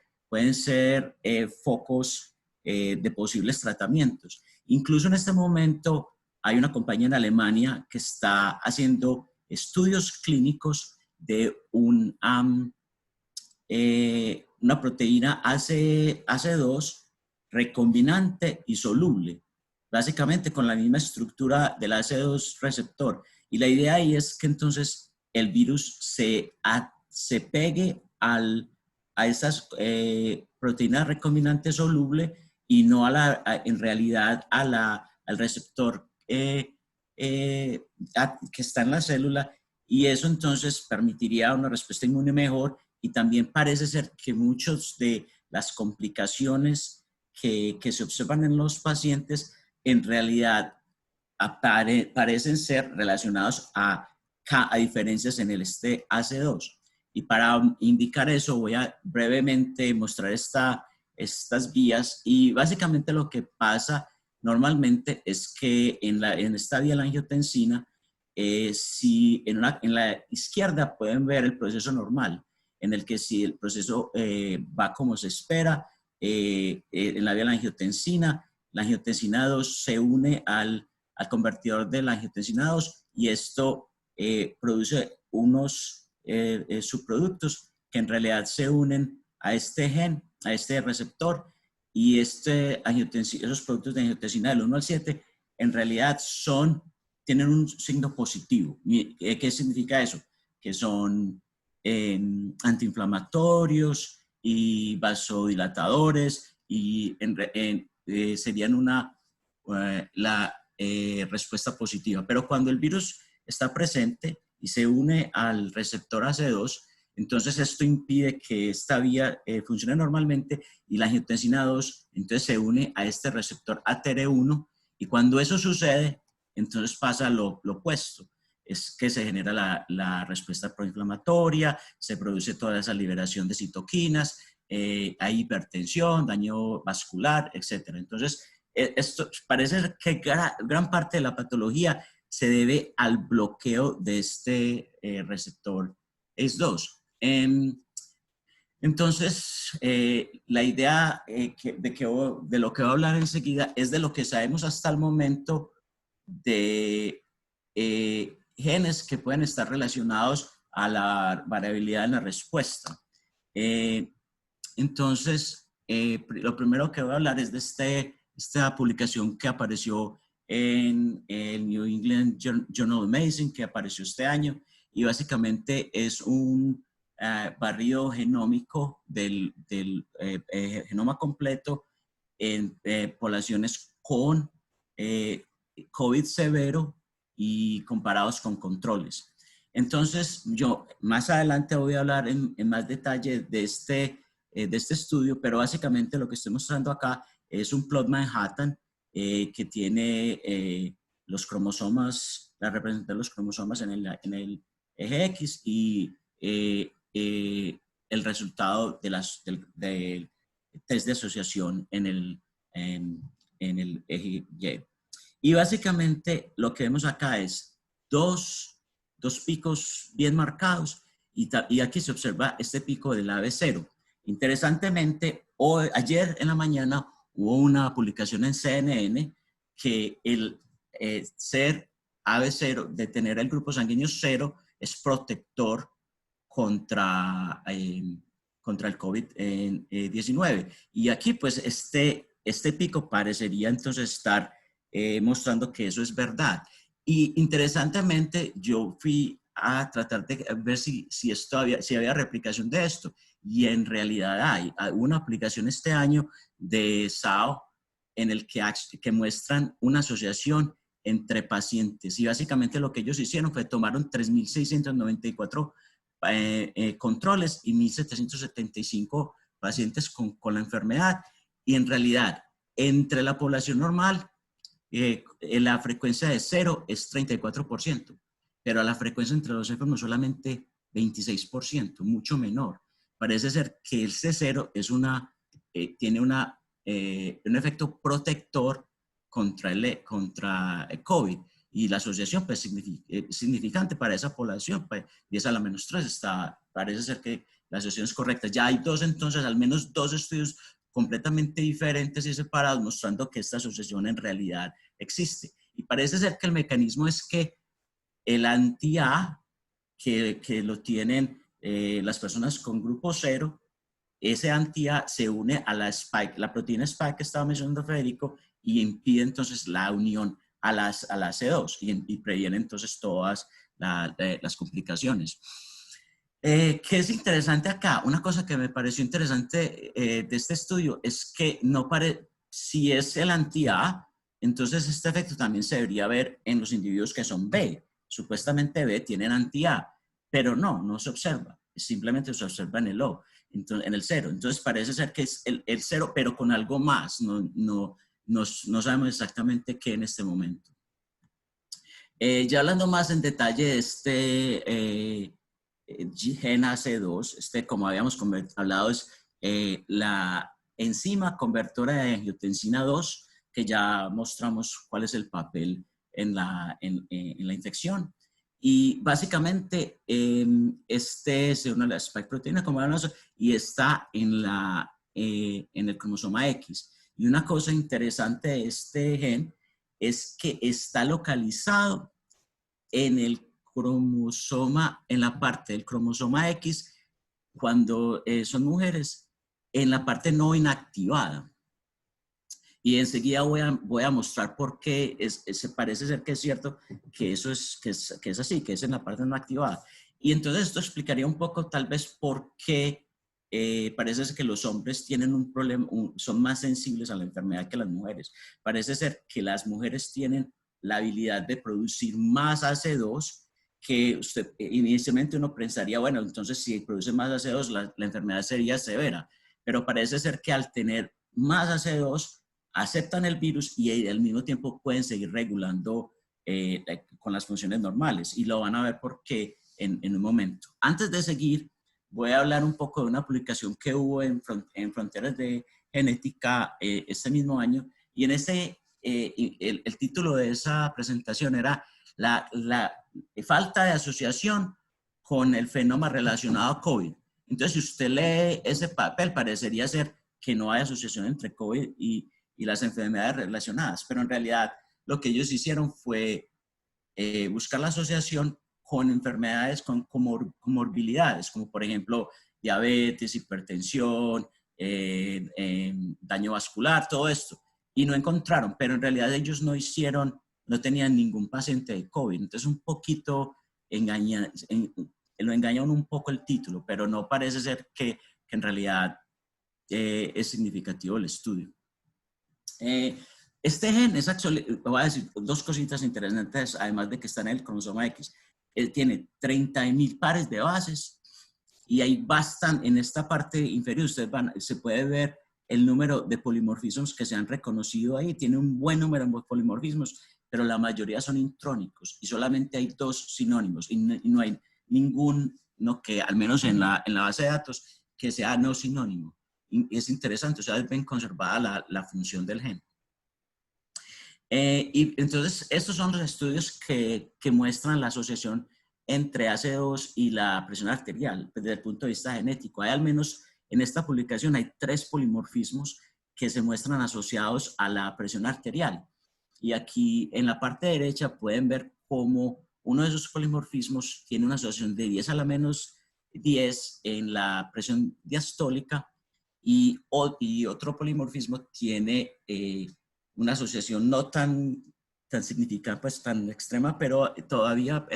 focos de posibles tratamientos. Incluso en este momento hay una compañía en Alemania que está haciendo estudios clínicos de una proteína AC2 recombinante y soluble, básicamente con la misma estructura del AC2 receptor. Y la idea ahí es que entonces el virus se pegue a esas proteínas recombinantes solubles y no en realidad al receptor que está en la célula, y eso entonces permitiría una respuesta inmune mejor. Y también parece ser que muchas de las complicaciones que se observan en los pacientes en realidad parecen ser relacionados a diferencias en el AC2. Y para indicar eso voy a brevemente mostrar estas vías, y básicamente lo que pasa normalmente es que en esta vía de la angiotensina, si en la izquierda pueden ver el proceso normal, en el que si el proceso va como se espera, en la vía de la angiotensina 2 se une al convertidor de la angiotensina 2, y esto produce unos subproductos que en realidad se unen a este gen, a este receptor, y esos productos de angiotensina del 1 al 7 en realidad tienen un signo positivo. ¿Qué significa eso? Que son antiinflamatorios y vasodilatadores, y serían la respuesta positiva. Pero cuando el virus está presente y se une al receptor AC2, entonces esto impide que esta vía funcione normalmente, y la angiotensina 2 entonces se une a este receptor ATR1, y cuando eso sucede, entonces pasa lo opuesto. Es que se genera la respuesta proinflamatoria, se produce toda esa liberación de citoquinas, hay hipertensión, daño vascular, etc. Entonces, esto parece que gran parte de la patología se debe al bloqueo de este receptor ACE2. Entonces, la idea de lo que voy a hablar enseguida es de lo que sabemos hasta el momento de genes que pueden estar relacionados a la variabilidad en la respuesta. Entonces, lo primero que voy a hablar es de esta publicación que apareció en el New England Journal of Medicine, que apareció este año, y básicamente es un barrido genómico del genoma completo en poblaciones con COVID severo y comparados con controles. Entonces, yo más adelante voy a hablar en más detalle de este estudio, pero básicamente lo que estoy mostrando acá es un plot Manhattan que tiene los cromosomas, la representación de los cromosomas en el eje X, y el resultado del test de asociación en el eje Y. Y básicamente lo que vemos acá es dos picos bien marcados y aquí se observa este pico del AB0. Interesantemente, ayer en la mañana hubo una publicación en CNN que el ser AB0, de tener el grupo sanguíneo 0, es protector contra el COVID-19. Y aquí, pues, este pico parecería entonces estar mostrando que eso es verdad. Y interesantemente, yo fui a tratar de ver si había replicación de esto. Y en realidad hay una aplicación este año de SAO en el que muestran una asociación entre pacientes. Y básicamente lo que ellos hicieron fue tomaron 3.694 controles y 1.775 pacientes con la enfermedad. Y en realidad, entre la población normal, la frecuencia de 0 es 34%, pero la frecuencia entre los enfermos solamente 26%, mucho menor. Parece ser que el C0 tiene un efecto protector contra el COVID. Y la asociación pues, es significante para esa población, pues, 10 a la menos 3, parece ser que la asociación es correcta. Ya hay entonces, al menos dos estudios completamente diferentes y separados, mostrando que esta asociación en realidad existe. Y parece ser que el mecanismo es que el anti-A, que lo tienen las personas con grupo 0, ese anti-A se une a la proteína spike que estaba mencionando Federico y impide entonces la unión a la C2 y previene entonces todas las complicaciones. ¿Qué es interesante acá? Una cosa que me pareció interesante de este estudio es que si es el anti-A, entonces este efecto también se debería ver en los individuos que son B. Supuestamente B tienen anti-A, pero no se observa. Simplemente se observa en el O, entonces, en el 0. Entonces parece ser que es el 0, pero con algo más. No sabemos exactamente qué en este momento. Ya hablando más en detalle de este gen AC2, como habíamos hablado, es la enzima convertora de angiotensina 2, que ya mostramos cuál es el papel en la infección. Y básicamente se une a la spike proteína, como hablamos, y está en el cromosoma X. Y una cosa interesante de este gen es que está localizado en el cromosoma, en la parte del cromosoma X, cuando son mujeres, en la parte no inactivada. Y enseguida voy a mostrar por qué se parece ser que es cierto que eso que es así, que es en la parte no activada. Y entonces esto explicaría un poco tal vez por qué parece ser que los hombres tienen un problema, son más sensibles a la enfermedad que las mujeres. Parece ser que las mujeres tienen la habilidad de producir más AC2 que inicialmente uno pensaría, bueno, entonces si produce más AC2 la enfermedad sería severa, pero parece ser que al tener más AC2 aceptan el virus y al mismo tiempo pueden seguir regulando con las funciones normales y lo van a ver por qué en un momento. Antes de seguir, voy a hablar un poco de una publicación que hubo en Fronteras de Genética este mismo año y en el título de esa presentación era la falta de asociación con el fenómeno relacionado a COVID. Entonces, si usted lee ese papel, parecería ser que no hay asociación entre COVID y las enfermedades relacionadas, pero en realidad lo que ellos hicieron fue buscar la asociación con enfermedades con comorbilidades, como por ejemplo diabetes, hipertensión, daño vascular, todo esto, y no encontraron, pero en realidad ellos no tenían ningún paciente de COVID, entonces un poquito lo engañaron un poco el título, pero no parece ser que en realidad es significativo el estudio. Este gen voy a decir dos cositas interesantes, además de que está en el cromosoma X. Tiene 30.000 pares de bases y hay en esta parte inferior, se puede ver el número de polimorfismos que se han reconocido ahí. Tiene un buen número de polimorfismos, pero la mayoría son intrónicos y solamente hay 2 sinónimos y no hay ninguno que, al menos en la base de datos, que sea no sinónimo. Y es interesante, o sea, es bien conservada la función del gen. Y entonces, estos son los estudios que muestran la asociación entre AC2 y la presión arterial desde el punto de vista genético. Hay al menos, en esta publicación, hay 3 polimorfismos que se muestran asociados a la presión arterial. Y aquí, en la parte derecha, pueden ver cómo uno de esos polimorfismos tiene una asociación de 10 a la menos 10 en la presión diastólica y otro polimorfismo tiene una asociación no tan significativa, pues tan extrema, pero todavía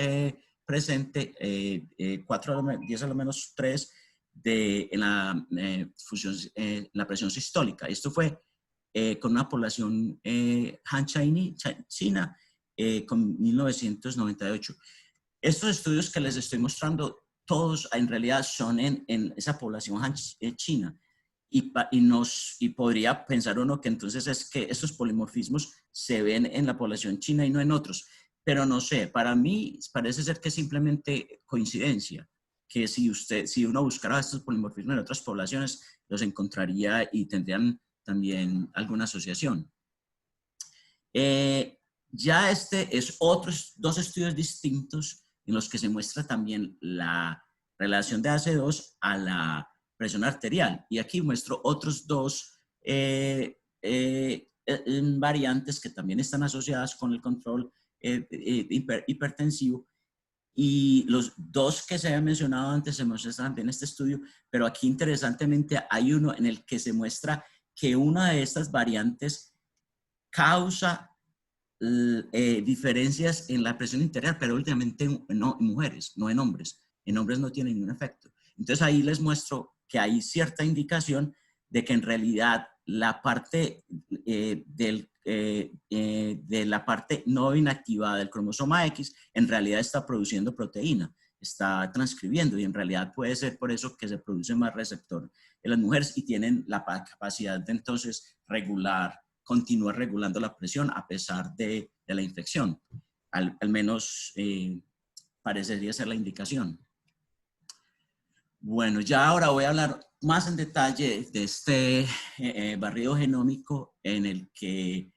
presente, 10 a lo menos 3 en la función, la presión sistólica. Esto fue con una población Han China con 1998. Estos estudios que les estoy mostrando, todos en realidad son en esa población Han China. Y podría pensar uno que entonces es que estos polimorfismos se ven en la población china y no en otros. Pero no sé, para mí parece ser que es simplemente coincidencia, que si uno buscara estos polimorfismos en otras poblaciones, los encontraría y tendrían también alguna asociación. Ya este es otros 2 estudios distintos en los que se muestra también la relación de AC2 a la presión arterial. Y aquí muestro otros 2 variantes que también están asociadas con el control hipertensivo. Y los 2 que se habían mencionado antes se muestran en este estudio, pero aquí interesantemente hay uno en el que se muestra que una de estas variantes causa diferencias en la presión arterial, pero últimamente en mujeres, no en hombres. En hombres no tiene ningún efecto. Entonces ahí les muestro que hay cierta indicación de que en realidad la parte de la parte no inactivada del cromosoma X en realidad está produciendo proteína, está transcribiendo y en realidad puede ser por eso que se produce más receptor en las mujeres y tienen la capacidad de entonces continuar regulando la presión a pesar de la infección. Al menos parecería ser la indicación. Bueno, ya ahora voy a hablar más en detalle de este barrido genómico en el que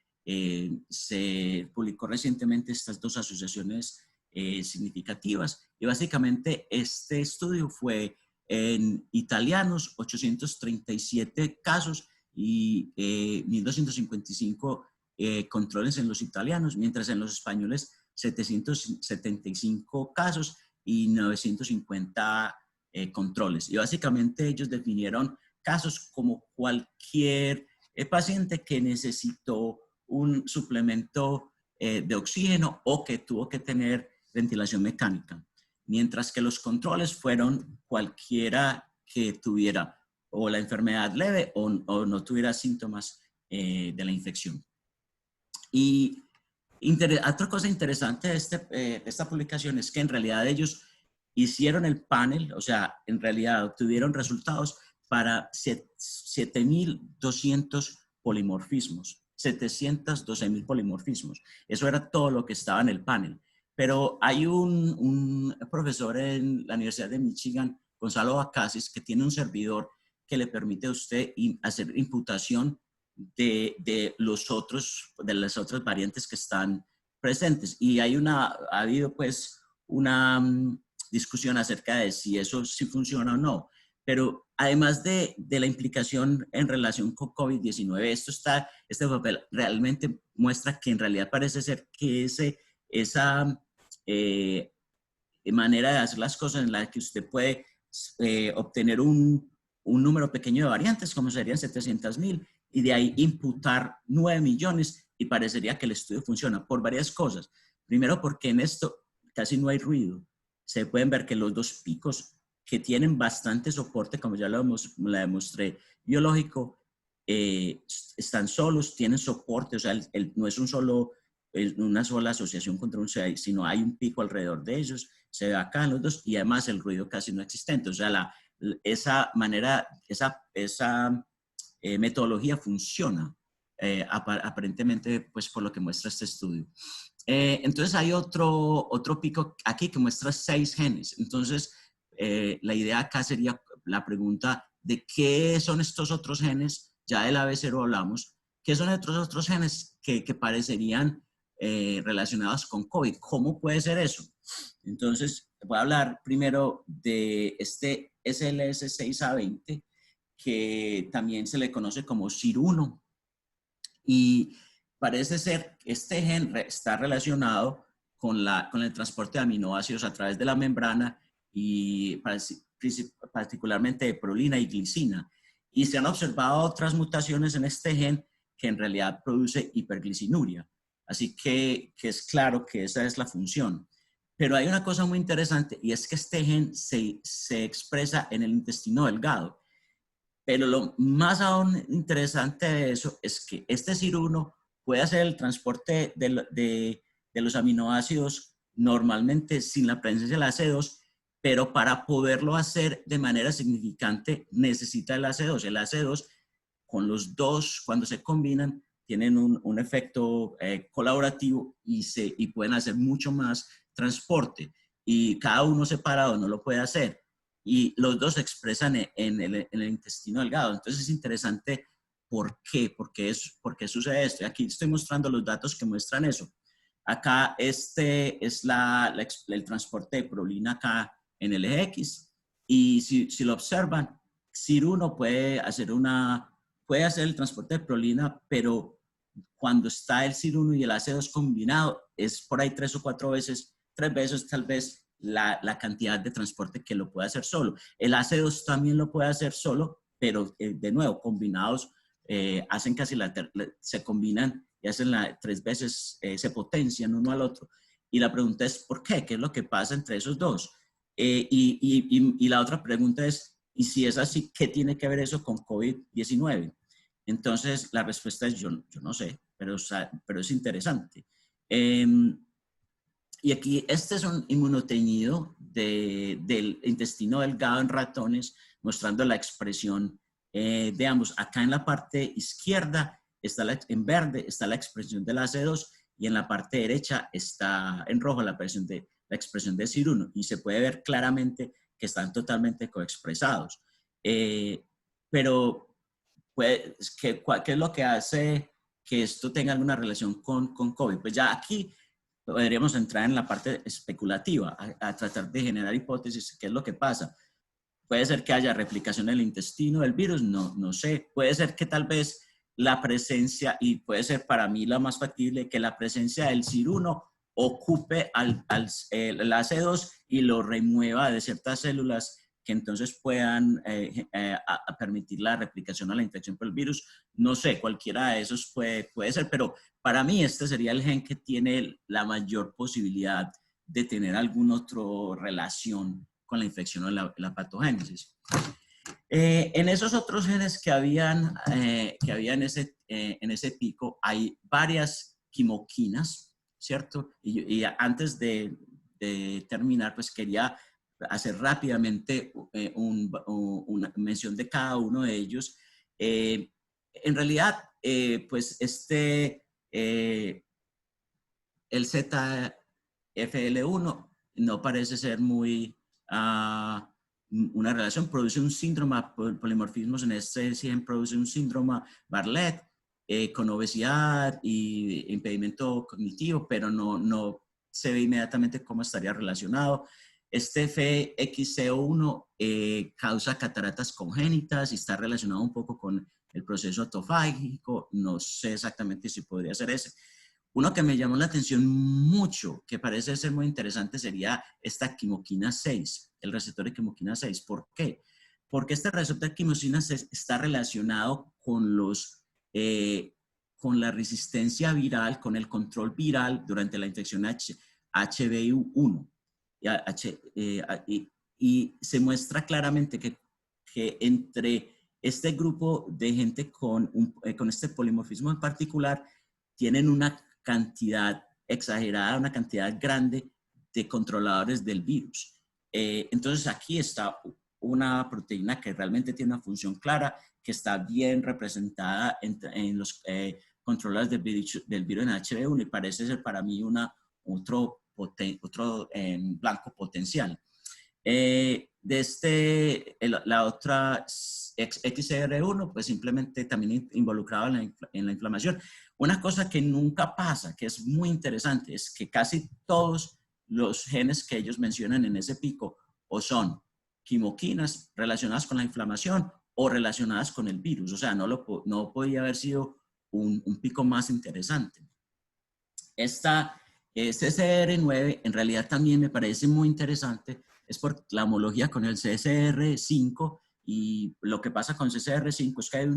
se publicó recientemente estas 2 asociaciones significativas. Y básicamente este estudio fue en italianos, 837 casos y 1.255 controles en los italianos, mientras en los españoles 775 casos y 950 controles. Y básicamente ellos definieron casos como cualquier paciente que necesitó un suplemento de oxígeno o que tuvo que tener ventilación mecánica, mientras que los controles fueron cualquiera que tuviera o la enfermedad leve o no tuviera síntomas de la infección. Y otra cosa interesante de esta publicación es que en realidad ellos hicieron el panel, o sea, en realidad obtuvieron resultados para 7.200 polimorfismos, 712.000 polimorfismos. Eso era todo lo que estaba en el panel. Pero hay un profesor en la Universidad de Michigan, Gonzalo Bacasis, que tiene un servidor que le permite a usted hacer imputación de las otras variantes que están presentes. Y ha habido pues una discusión acerca de si eso sí funciona o no. Pero además de la implicación en relación con COVID-19, este papel realmente muestra que en realidad parece ser que esa manera de hacer las cosas en la que usted puede obtener un número pequeño de variantes, como serían 700.000, y de ahí imputar 9 millones, y parecería que el estudio funciona por varias cosas. Primero, porque en esto casi no hay ruido. Se pueden ver que los 2 picos que tienen bastante soporte, como ya lo demostré, biológico, están solos, tienen soporte, o sea, no es una sola asociación contra un CI, sino hay un pico alrededor de ellos, se ve acá en los 2, y además el ruido casi no existente. O sea, esa metodología funciona, aparentemente, pues por lo que muestra este estudio. Entonces hay otro pico aquí que muestra 6 genes. Entonces, la idea acá sería la pregunta de qué son estos otros genes. Ya del AB0 hablamos, ¿Qué son otros genes que parecerían relacionados con COVID? ¿Cómo puede ser eso? Entonces, voy a hablar primero de este SLS6A20, que también se le conoce como SIR1. Y parece ser que este gen está relacionado con el transporte de aminoácidos a través de la membrana y particularmente de prolina y glicina. Y se han observado otras mutaciones en este gen que en realidad produce hiperglicinuria. Así que es claro que esa es la función. Pero hay una cosa muy interesante y es que este gen se expresa en el intestino delgado. Pero lo más aún interesante de eso es que este SIR1 puede hacer el transporte de los aminoácidos normalmente sin la presencia del AC2, pero para poderlo hacer de manera significante necesita el AC2. El AC2, con los dos, cuando se combinan, tienen un efecto colaborativo y pueden hacer mucho más transporte. Y cada uno separado no lo puede hacer. Y los dos se expresan en el intestino delgado. Entonces es interesante por qué, por qué sucede esto. Y aquí estoy mostrando los datos que muestran eso. Acá este es el transporte de prolina acá en el eje X. Y si lo observan, SIR1 puede hacer el transporte de prolina, pero cuando está el SIR1 y el AC2 combinado, es por ahí 3 o 4 veces, 3 veces tal vez la cantidad de transporte que lo puede hacer solo. El AC2 también lo puede hacer solo, pero de nuevo, combinados, hacen casi se combinan y hacen 3 veces, se potencian uno al otro. Y la pregunta es, ¿por qué? ¿Qué es lo que pasa entre esos dos? Y la otra pregunta es, ¿y si es así, qué tiene que ver eso con COVID-19? Entonces, la respuesta es, yo no sé, pero es interesante. Y aquí, este es un inmunoteñido del intestino delgado en ratones, mostrando la expresión de ambos. Acá en la parte izquierda, en verde, está la expresión del AC2 y en la parte derecha está en rojo la expresión de SIR1 y se puede ver claramente que están totalmente coexpresados. Pero, pues, ¿qué es lo que hace que esto tenga alguna relación con COVID? Pues ya aquí podríamos entrar en la parte especulativa, a tratar de generar hipótesis, qué es lo que pasa. Puede ser que haya replicación en el intestino del virus, no sé. Puede ser que tal vez la presencia, y puede ser para mí la más factible, que la presencia del SIR1 ocupe el AC2 y lo remueva de ciertas células que entonces puedan permitir la replicación a la infección por el virus. No sé, cualquiera de esos puede ser, pero para mí este sería el gen que tiene la mayor posibilidad de tener alguna otra relación con la infección o la patogénesis. En esos otros genes que habían en ese pico hay varias quimoquinas, ¿cierto? Y antes de terminar, pues quería hacer rápidamente una mención de cada uno de ellos. En realidad, pues el ZFL1 no parece ser muy una relación, produce un síndrome, polimorfismos en este gen produce un síndrome Barlett con obesidad y impedimento cognitivo, pero no se ve inmediatamente cómo estaría relacionado. Este FXCO1 causa cataratas congénitas y está relacionado un poco con el proceso autofágico. No sé exactamente si podría ser ese. Uno que me llamó la atención mucho, que parece ser muy interesante, sería esta quimoquina 6, el receptor de quimoquina 6. ¿Por qué? Porque este receptor de quimoquina 6 está relacionado con la resistencia viral, con el control viral durante la infección HBV1. Y se muestra claramente que entre este grupo de gente con este polimorfismo en particular, tienen una cantidad exagerada, una cantidad grande de controladores del virus. Entonces aquí está una proteína que realmente tiene una función clara, que está bien representada en los controladores del virus en HB1 y parece ser para mí otro blanco potencial. la otra XCR1, pues simplemente también involucrado en la inflamación. Una cosa que nunca pasa, que es muy interesante, es que casi todos los genes que ellos mencionan en ese pico o son quimoquinas relacionadas con la inflamación o relacionadas con el virus. O sea, no podía haber sido un pico más interesante. Esta CCR9 en realidad también me parece muy interesante, es por la homología con el CCR5, y lo que pasa con CCR5 es que hay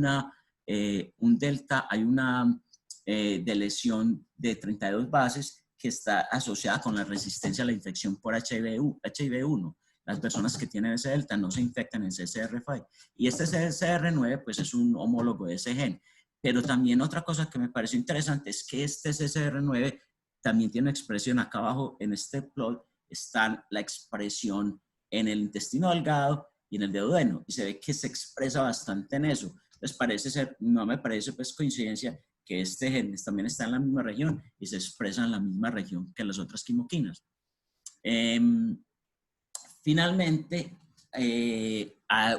un delta, hay una deleción de 32 bases que está asociada con la resistencia a la infección por HIV1. Las personas que tienen ese delta no se infectan en CCR5. Y este CCR9 pues es un homólogo de ese gen. Pero también otra cosa que me pareció interesante es que este CCR9 también tiene expresión acá abajo en este plot, está la expresión en el intestino delgado y en el duodeno, y se ve que se expresa bastante en eso. Entonces parece ser, no me parece pues coincidencia que este gen también está en la misma región y se expresa en la misma región que las otras quimoquinas. Finalmente,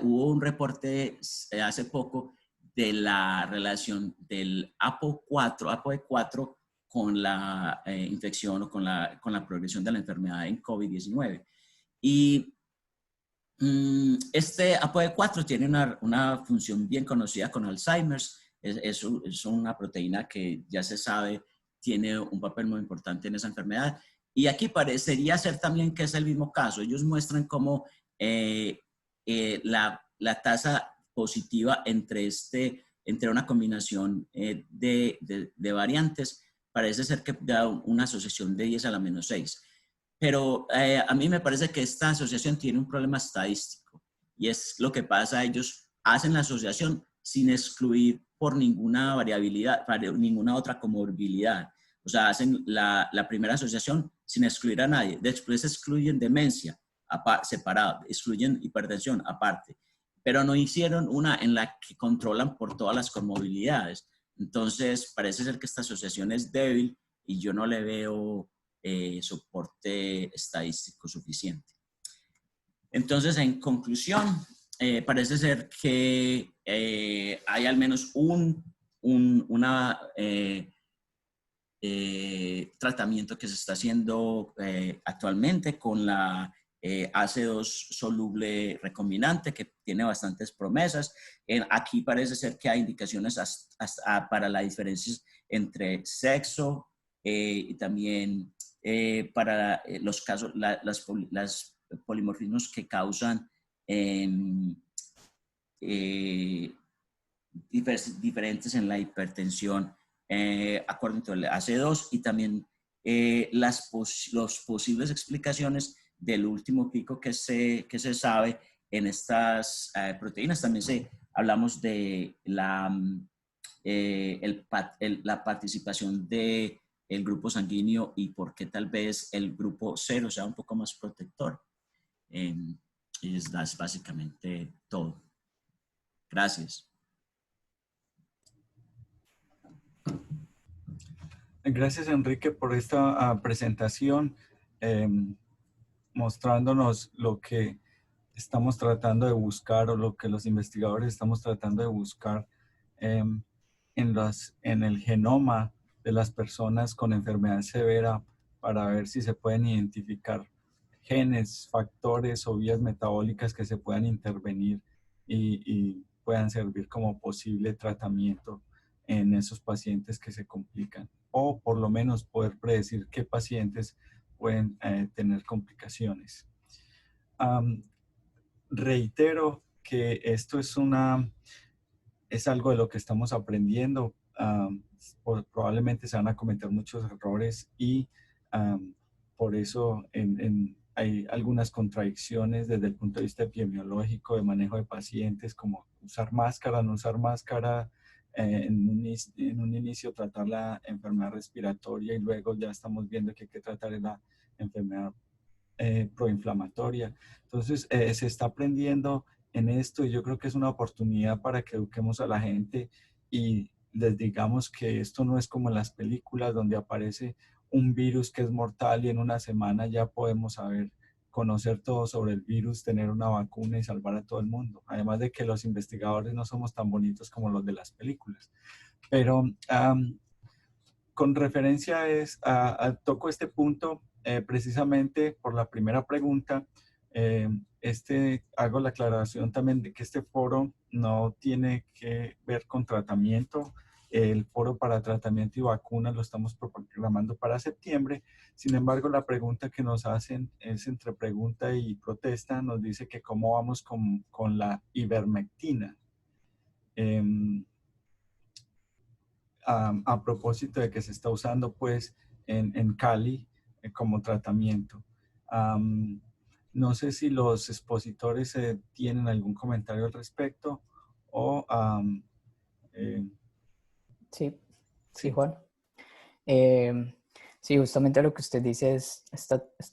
hubo un reporte hace poco de la relación del APOE4 con la infección o con la progresión de la enfermedad en COVID-19. Y este APOE4 tiene una función bien conocida con Alzheimer's. Es una proteína que ya se sabe tiene un papel muy importante en esa enfermedad. Y aquí parecería ser también que es el mismo caso. Ellos muestran cómo la tasa positiva entre una combinación de variantes parece ser que da una asociación de 10 a la menos 6. Pero a mí me parece que esta asociación tiene un problema estadístico, y es lo que pasa: ellos hacen la asociación sin excluir por ninguna variabilidad, ninguna otra comorbilidad. O sea, hacen la primera asociación sin excluir a nadie. Después excluyen demencia separado, excluyen hipertensión aparte, pero no hicieron una en la que controlan por todas las comorbilidades. Entonces parece ser que esta asociación es débil y yo no le veo soporte estadístico suficiente. Entonces, en conclusión, parece ser que hay al menos un tratamiento que se está haciendo actualmente con la AC2 soluble recombinante, que tiene bastantes promesas. Aquí parece ser que hay indicaciones para la diferencia entre sexo y también para los casos, las polimorfismos que causan diferentes en la hipertensión, acuerdo entre el AC2, y también las posibles explicaciones del último pico que se sabe en estas proteínas. También hablamos de la participación del grupo sanguíneo y por qué tal vez el grupo 0 sea un poco más protector. Y es básicamente todo. Gracias. Gracias, Enrique, por esta presentación, mostrándonos lo que estamos tratando de buscar, o lo que los investigadores estamos tratando de buscar en el genoma de las personas con enfermedad severa, para ver si se pueden identificar genes, factores o vías metabólicas que se puedan intervenir y puedan servir como posible tratamiento en esos pacientes que se complican, o por lo menos poder predecir qué pacientes pueden tener complicaciones. Reitero que esto es algo de lo que estamos aprendiendo. Probablemente se van a cometer muchos errores y por eso hay algunas contradicciones desde el punto de vista epidemiológico de manejo de pacientes, como usar máscara, no usar máscara, en un inicio tratar la enfermedad respiratoria y luego ya estamos viendo que hay que tratar la enfermedad proinflamatoria. Entonces se está aprendiendo en esto, y yo creo que es una oportunidad para que eduquemos a la gente y les digamos que esto no es como en las películas donde aparece un virus que es mortal y en una semana ya podemos saber conocer todo sobre el virus, tener una vacuna y salvar a todo el mundo. Además de que los investigadores no somos tan bonitos como los de las películas. Pero con referencia toco este punto precisamente por la primera pregunta. Hago la aclaración también de que este foro no tiene que ver con tratamiento. El foro para tratamiento y vacunas lo estamos programando para septiembre. Sin embargo, la pregunta que nos hacen es entre pregunta y protesta. Nos dice que cómo vamos con la ivermectina. A propósito de que se está usando pues en Cali como tratamiento. No sé si los expositores tienen algún comentario al respecto o... Sí, sí, sí. Juan. Sí, justamente lo que usted dice es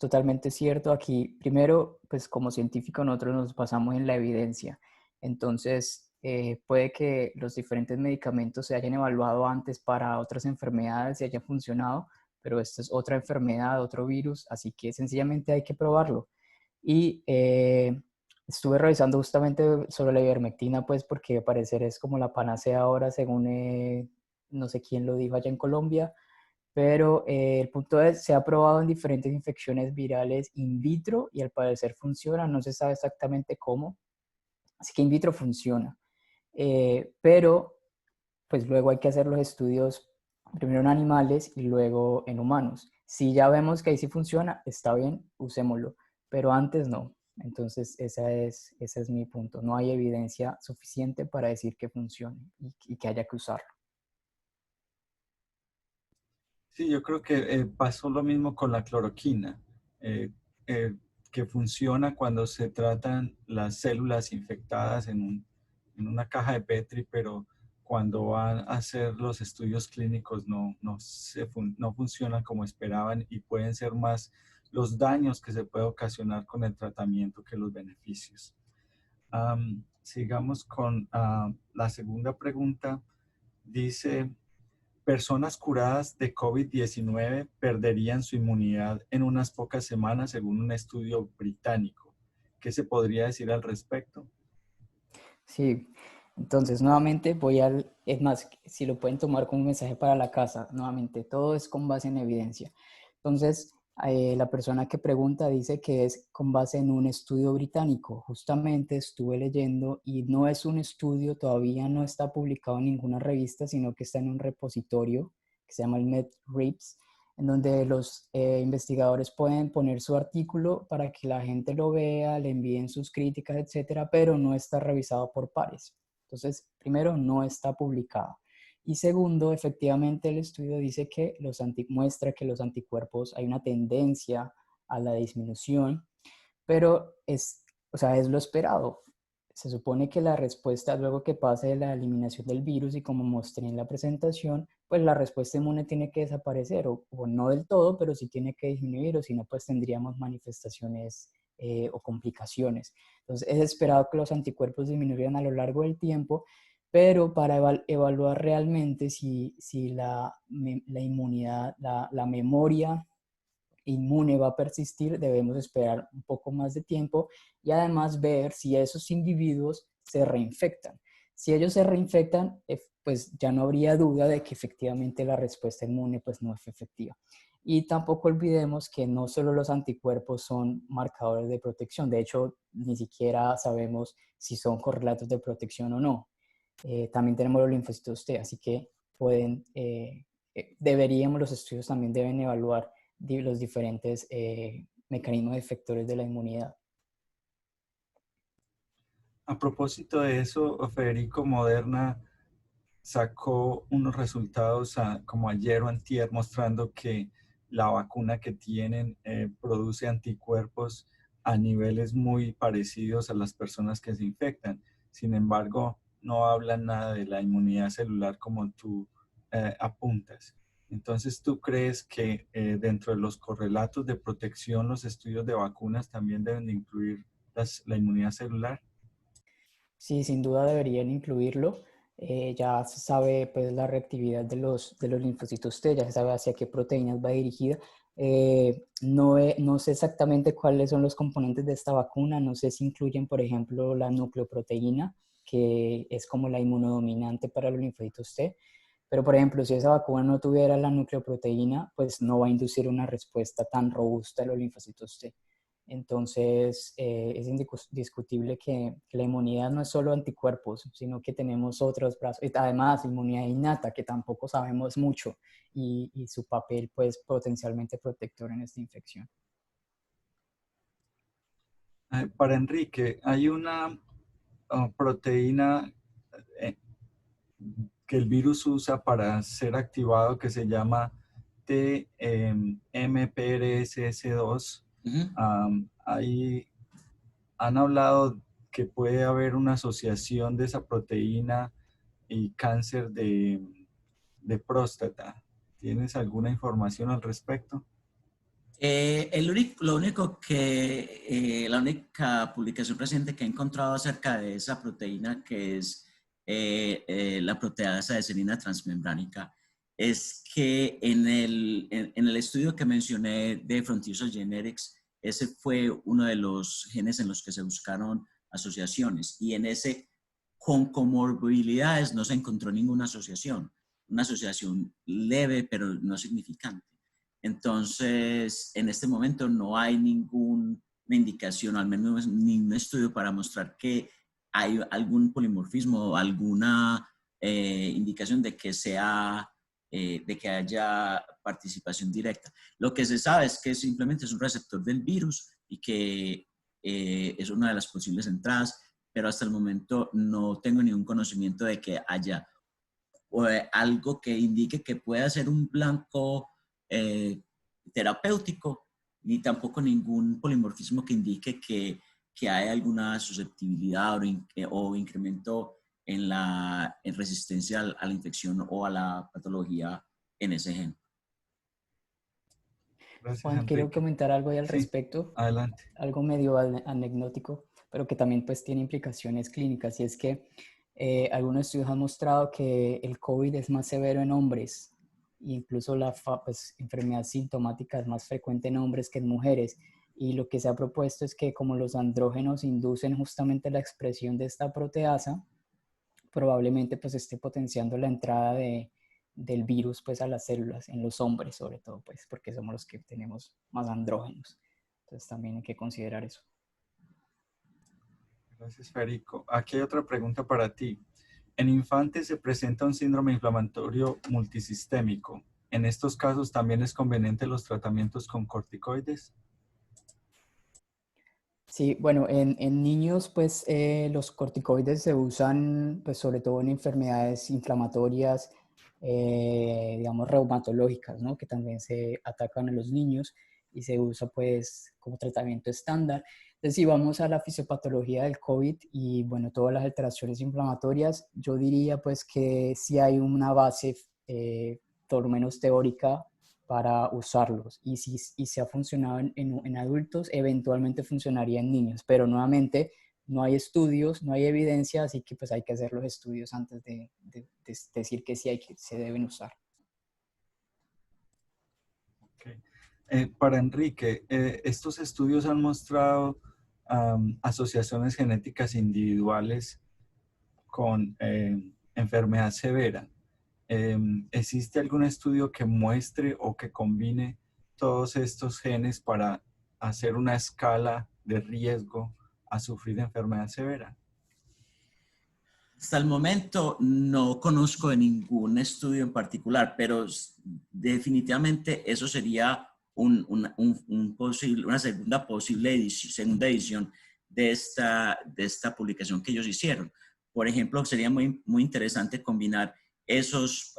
totalmente cierto. Aquí, primero, pues como científico nosotros nos basamos en la evidencia. Entonces, puede que los diferentes medicamentos se hayan evaluado antes para otras enfermedades y hayan funcionado, pero esta es otra enfermedad, otro virus, así que sencillamente hay que probarlo. Y estuve revisando justamente sobre la ivermectina, pues porque al parecer es como la panacea ahora, según no sé quién lo dijo allá en Colombia, pero el punto es, se ha probado en diferentes infecciones virales in vitro y al parecer funciona, no se sabe exactamente cómo, así que in vitro funciona. Pero pues luego hay que hacer los estudios primero en animales y luego en humanos. Si ya vemos que ahí sí funciona, está bien, usémoslo, pero antes no. Entonces ese es mi punto. No hay evidencia suficiente para decir que funcione y que haya que usarlo. Sí, yo creo que pasó lo mismo con la cloroquina, eh, eh, que funciona cuando se tratan las células infectadas en una caja de Petri, pero cuando van a hacer los estudios clínicos no funcionan como esperaban y pueden ser más los daños que se puede ocasionar con el tratamiento que los beneficios. Sigamos con la segunda pregunta. Dice... Personas curadas de COVID-19 perderían su inmunidad en unas pocas semanas, según un estudio británico. ¿Qué se podría decir al respecto? Sí, entonces nuevamente es más, si lo pueden tomar como un mensaje para la casa, nuevamente todo es con base en evidencia. Entonces, la persona que pregunta dice que es con base en un estudio británico. Justamente estuve leyendo y no es un estudio, todavía no está publicado en ninguna revista, sino que está en un repositorio que se llama el MedRxiv, en donde los investigadores pueden poner su artículo para que la gente lo vea, le envíen sus críticas, etcétera, pero no está revisado por pares. Entonces, primero, no está publicado. Y segundo, efectivamente el estudio dice que muestra que los anticuerpos hay una tendencia a la disminución, pero o sea, es lo esperado. Se supone que la respuesta, luego que pase la eliminación del virus y como mostré en la presentación, pues la respuesta inmune tiene que desaparecer, o no del todo, pero sí tiene que disminuir, o si no, pues tendríamos manifestaciones o complicaciones. Entonces, es esperado que los anticuerpos disminuyan a lo largo del tiempo, pero para evaluar realmente si la inmunidad, la memoria inmune va a persistir, debemos esperar un poco más de tiempo y además ver si esos individuos se reinfectan. Si ellos se reinfectan, pues ya no habría duda de que efectivamente la respuesta inmune pues no es efectiva. Y tampoco olvidemos que no solo los anticuerpos son marcadores de protección, de hecho ni siquiera sabemos si son correlatos de protección o no. También tenemos los linfocitos T, así que los estudios también deben evaluar los diferentes mecanismos efectores de la inmunidad. A propósito de eso, Federico, Moderna sacó unos resultados como ayer o antier mostrando que la vacuna que tienen produce anticuerpos a niveles muy parecidos a las personas que se infectan. Sin embargo, no hablan nada de la inmunidad celular como tú apuntas. Entonces, ¿tú crees que dentro de los correlatos de protección, los estudios de vacunas también deben de incluir la inmunidad celular? Sí, sin duda deberían incluirlo. Ya se sabe pues la reactividad de los linfocitos T, ya se sabe hacia qué proteínas va dirigida. No sé exactamente cuáles son los componentes de esta vacuna, no sé si incluyen, por ejemplo, la nucleoproteína, que es como la inmunodominante para los linfocitos T, pero por ejemplo, si esa vacuna no tuviera la nucleoproteína, pues no va a inducir una respuesta tan robusta a los linfocitos T. Entonces, es indiscutible que la inmunidad no es solo anticuerpos, sino que tenemos otros brazos, además inmunidad innata, que tampoco sabemos mucho, y su papel, pues, potencialmente protector en esta infección. Para Enrique, hay una proteína eh, que el virus usa para ser activado que se llama TMPRSS2. Ahí han hablado que puede haber una asociación de esa proteína y cáncer de próstata. ¿Tienes alguna información al respecto? La única publicación reciente que he encontrado acerca de esa proteína, que es la proteasa de serina transmembránica, es que en el estudio que mencioné de Frontiers Genetics, ese fue uno de los genes en los que se buscaron asociaciones, y en ese, con comorbilidades, no se encontró ninguna asociación, una asociación leve pero no significante. Entonces, en este momento no hay ninguna indicación, al menos ningún estudio para mostrar que hay algún polimorfismo o alguna indicación de que de que haya participación directa. Lo que se sabe es que simplemente es un receptor del virus y que es una de las posibles entradas, pero hasta el momento no tengo ningún conocimiento de que haya algo que indique que pueda ser un blanco terapéutico, ni tampoco ningún polimorfismo que indique que hay alguna susceptibilidad o incremento en resistencia a la infección o a la patología en ese gen. Gracias, Juan, quiero Enrique. comentar algo ahí al Sí, respecto, adelante. algo medio anecdótico, pero que también pues tiene implicaciones clínicas, y es que algunos estudios han mostrado que el COVID es más severo en hombres, e incluso la pues, enfermedad sintomática es más frecuente en hombres que en mujeres, y lo que se ha propuesto es que como los andrógenos inducen justamente la expresión de esta proteasa, probablemente pues esté potenciando la entrada del virus pues a las células, en los hombres sobre todo, pues porque somos los que tenemos más andrógenos. Entonces también hay que considerar eso. Gracias, Federico. Aquí hay otra pregunta para ti. En infantes se presenta un síndrome inflamatorio multisistémico. ¿En estos casos también es conveniente los tratamientos con corticoides? Sí, bueno, en niños pues los corticoides se usan pues sobre todo en enfermedades inflamatorias, digamos reumatológicas, ¿no? Que también se atacan a los niños y se usa pues como tratamiento estándar. Entonces, si vamos a la fisiopatología del COVID y bueno, todas las alteraciones inflamatorias, yo diría pues que sí hay una base por lo menos teórica para usarlos. Y si ha funcionado en adultos, eventualmente funcionaría en niños. Pero nuevamente, no hay estudios, no hay evidencia, así que pues hay que hacer los estudios antes de decir que sí se deben usar. Okay. Para Enrique, estos estudios han mostrado asociaciones genéticas individuales con enfermedad severa. ¿Existe algún estudio que muestre o que combine todos estos genes para hacer una escala de riesgo a sufrir enfermedad severa? Hasta el momento no conozco de ningún estudio en particular, pero definitivamente eso sería una segunda segunda edición de esta publicación que ellos hicieron. Por ejemplo, sería muy interesante combinar esos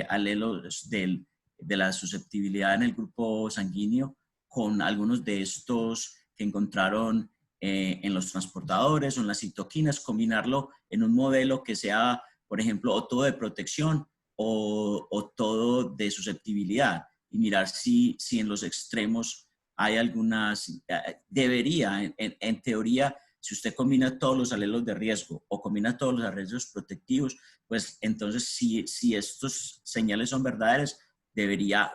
alelos de la susceptibilidad en el grupo sanguíneo con algunos de estos que encontraron en los transportadores o en las citoquinas, combinarlo en un modelo que sea, por ejemplo, o todo de protección o todo de susceptibilidad, y mirar si en los extremos hay algunas, en teoría, si usted combina todos los alelos de riesgo o combina todos los alelos protectivos, pues entonces si estos señales son verdaderas, debería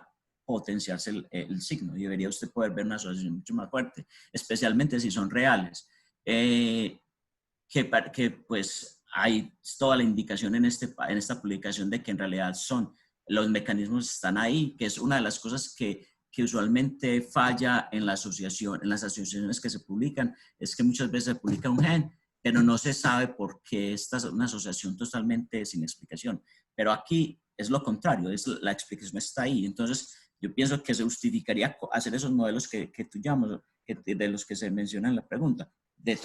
potenciarse el signo y debería usted poder ver una asociación mucho más fuerte, especialmente si son reales. Que pues hay toda la indicación en esta publicación de que en realidad los mecanismos están ahí, que es una de las cosas que usualmente falla en las asociaciones que se publican, es que muchas veces se publica un gen, pero no se sabe por qué esta es una asociación totalmente sin explicación. Pero aquí es lo contrario, la explicación está ahí. Entonces, yo pienso que se justificaría hacer esos modelos que tú llamas, de los que se menciona en la pregunta, de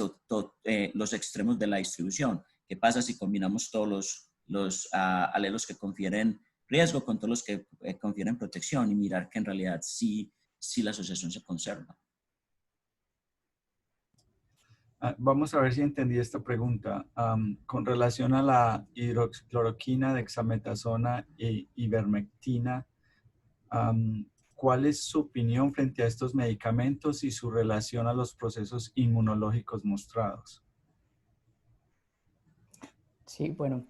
los extremos de la distribución. ¿Qué pasa si combinamos todos los alelos que confieren riesgo con todos los que confieren protección y mirar que en realidad sí la asociación se conserva? Vamos a ver si entendí esta pregunta. Con relación a la hidroxicloroquina, dexametasona e ivermectina, ¿cuál es su opinión frente a estos medicamentos y su relación a los procesos inmunológicos mostrados? Sí, bueno,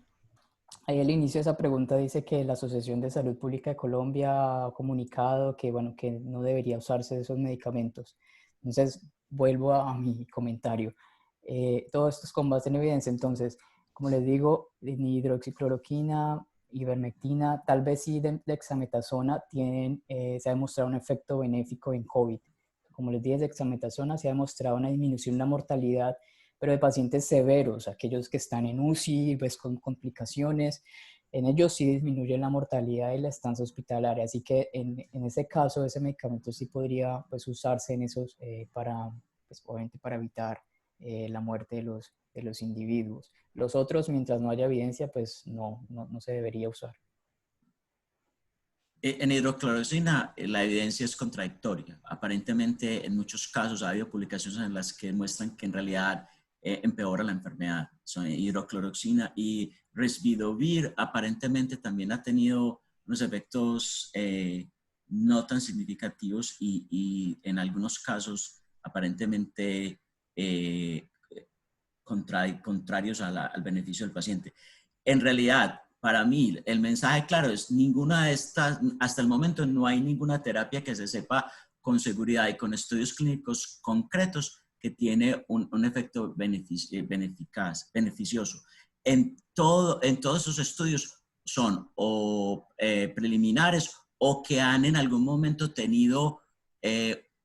ahí al inicio de esa pregunta dice que la Asociación de Salud Pública de Colombia ha comunicado que, bueno, que no debería usarse esos medicamentos. Entonces, vuelvo a mi comentario. Todo esto es con base en evidencia. Entonces, como les digo, ni hidroxicloroquina, ivermectina, tal vez sí dexametasona se ha demostrado un efecto benéfico en COVID. Como les dije, dexametasona se ha demostrado una disminución de la mortalidad, pero de pacientes severos, aquellos que están en UCI, pues con complicaciones, en ellos sí disminuye la mortalidad y la estancia hospitalaria. Así que en ese caso, ese medicamento sí podría pues, usarse en esos, pues, obviamente para evitar la muerte de los individuos. Los otros, mientras no haya evidencia, pues no se debería usar. En hidrocloroquina la evidencia es contradictoria. Aparentemente, en muchos casos ha habido publicaciones en las que muestran que en realidad empeora la enfermedad. Son hidrocloroquina y Risvidovir aparentemente también ha tenido unos efectos no tan significativos y en algunos casos aparentemente contrarios al beneficio del paciente. En realidad, para mí, el mensaje claro es ninguna de estas, hasta el momento no hay ninguna terapia que se sepa con seguridad y con estudios clínicos concretos que tiene un efecto beneficioso. En todos esos estudios son o preliminares o que han en algún momento tenido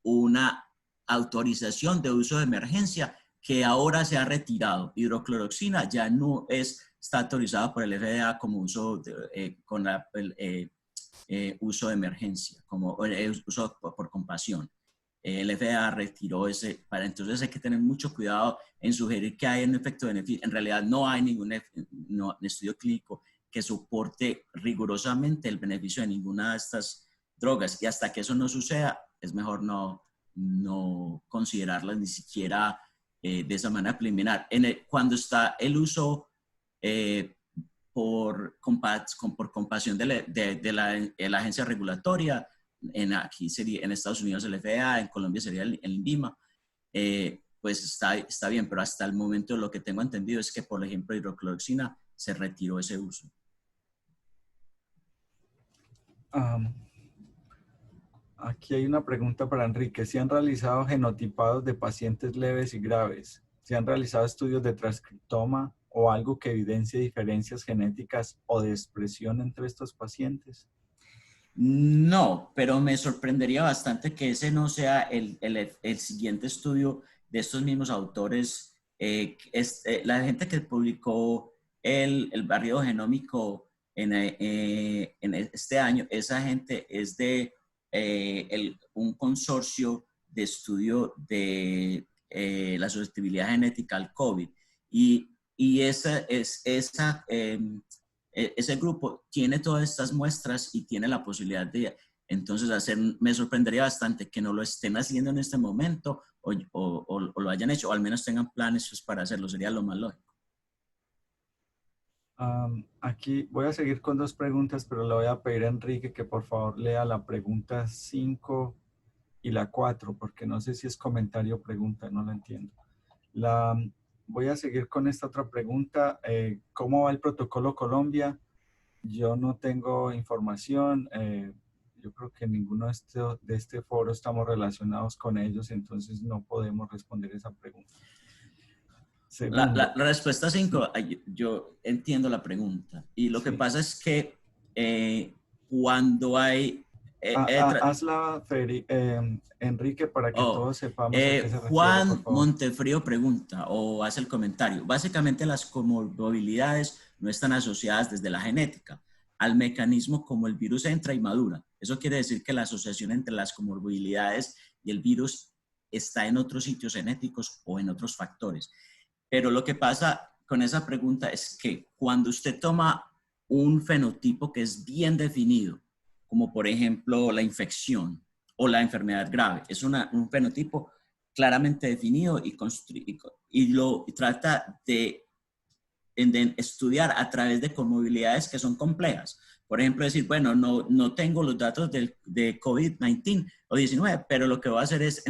una autorización de uso de emergencia que ahora se ha retirado. Hidrocloroquina ya no está autorizada por el FDA como uso uso de emergencia, como uso por compasión. El FDA retiró entonces hay que tener mucho cuidado en sugerir que hay un efecto de beneficio. En realidad no hay ningún estudio clínico que soporte rigurosamente el beneficio de ninguna de estas drogas. Y hasta que eso no suceda, es mejor no considerarlas ni siquiera de esa manera preliminar. Cuando está el uso por compasión de la agencia regulatoria, aquí sería, en Estados Unidos el FDA, en Colombia sería el INVIMA, pues está bien, pero hasta el momento lo que tengo entendido es que, por ejemplo, hidrocloroquina se retiró ese uso. Aquí hay una pregunta para Enrique. ¿Se han realizado genotipados de pacientes leves y graves? ¿Se han realizado estudios de transcriptoma o algo que evidencie diferencias genéticas o de expresión entre estos pacientes? No, pero me sorprendería bastante que ese no sea el siguiente estudio de estos mismos autores. La gente que publicó el barrido genómico en este año, esa gente es de un consorcio de estudio de la susceptibilidad genética al COVID. Y ese grupo tiene todas estas muestras y tiene la posibilidad de, entonces, me sorprendería bastante que no lo estén haciendo en este momento o lo hayan hecho, o al menos tengan planes pues, para hacerlo, sería lo más lógico. Aquí voy a seguir con dos preguntas, pero le voy a pedir a Enrique que por favor lea la pregunta 5 y la 4, porque no sé si es comentario o pregunta, no la entiendo. Voy a seguir con esta otra pregunta. ¿Cómo va el protocolo Colombia? Yo no tengo información. yo creo que ninguno de este foro estamos relacionados con ellos, entonces no podemos responder esa pregunta. La respuesta 5, yo entiendo la pregunta. Y lo que Sí. pasa es que cuando hay... hazla, Enrique, para que todos sepamos a qué se refiere, por Juan favor. Montefrío pregunta o hace el comentario. Básicamente las comorbilidades no están asociadas desde la genética al mecanismo como el virus entra y madura. Eso quiere decir que la asociación entre las comorbilidades y el virus está en otros sitios genéticos o en otros factores. Pero lo que pasa con esa pregunta es que cuando usted toma un fenotipo que es bien definido, como por ejemplo la infección o la enfermedad grave, es un fenotipo claramente definido y lo trata de estudiar a través de comorbilidades que son complejas. Por ejemplo, decir, bueno, no tengo los datos de COVID-19 o 19, pero lo que voy a hacer es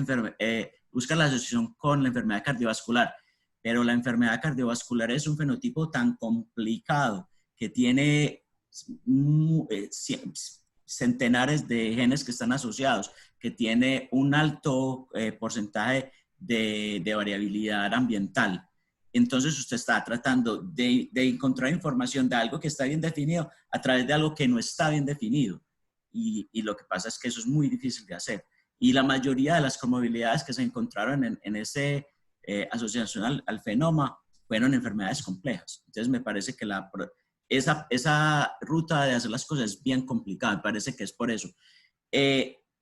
buscar la asociación con la enfermedad cardiovascular. Pero la enfermedad cardiovascular es un fenotipo tan complicado que tiene centenares de genes que están asociados, que tiene un alto porcentaje de variabilidad ambiental. Entonces usted está tratando de encontrar información de algo que está bien definido a través de algo que no está bien definido. Y lo que pasa es que eso es muy difícil de hacer. Y la mayoría de las comorbilidades que se encontraron en ese asociación al fenómeno fueron enfermedades complejas. Entonces me parece que esa ruta de hacer las cosas es bien complicada. Me parece que es por eso.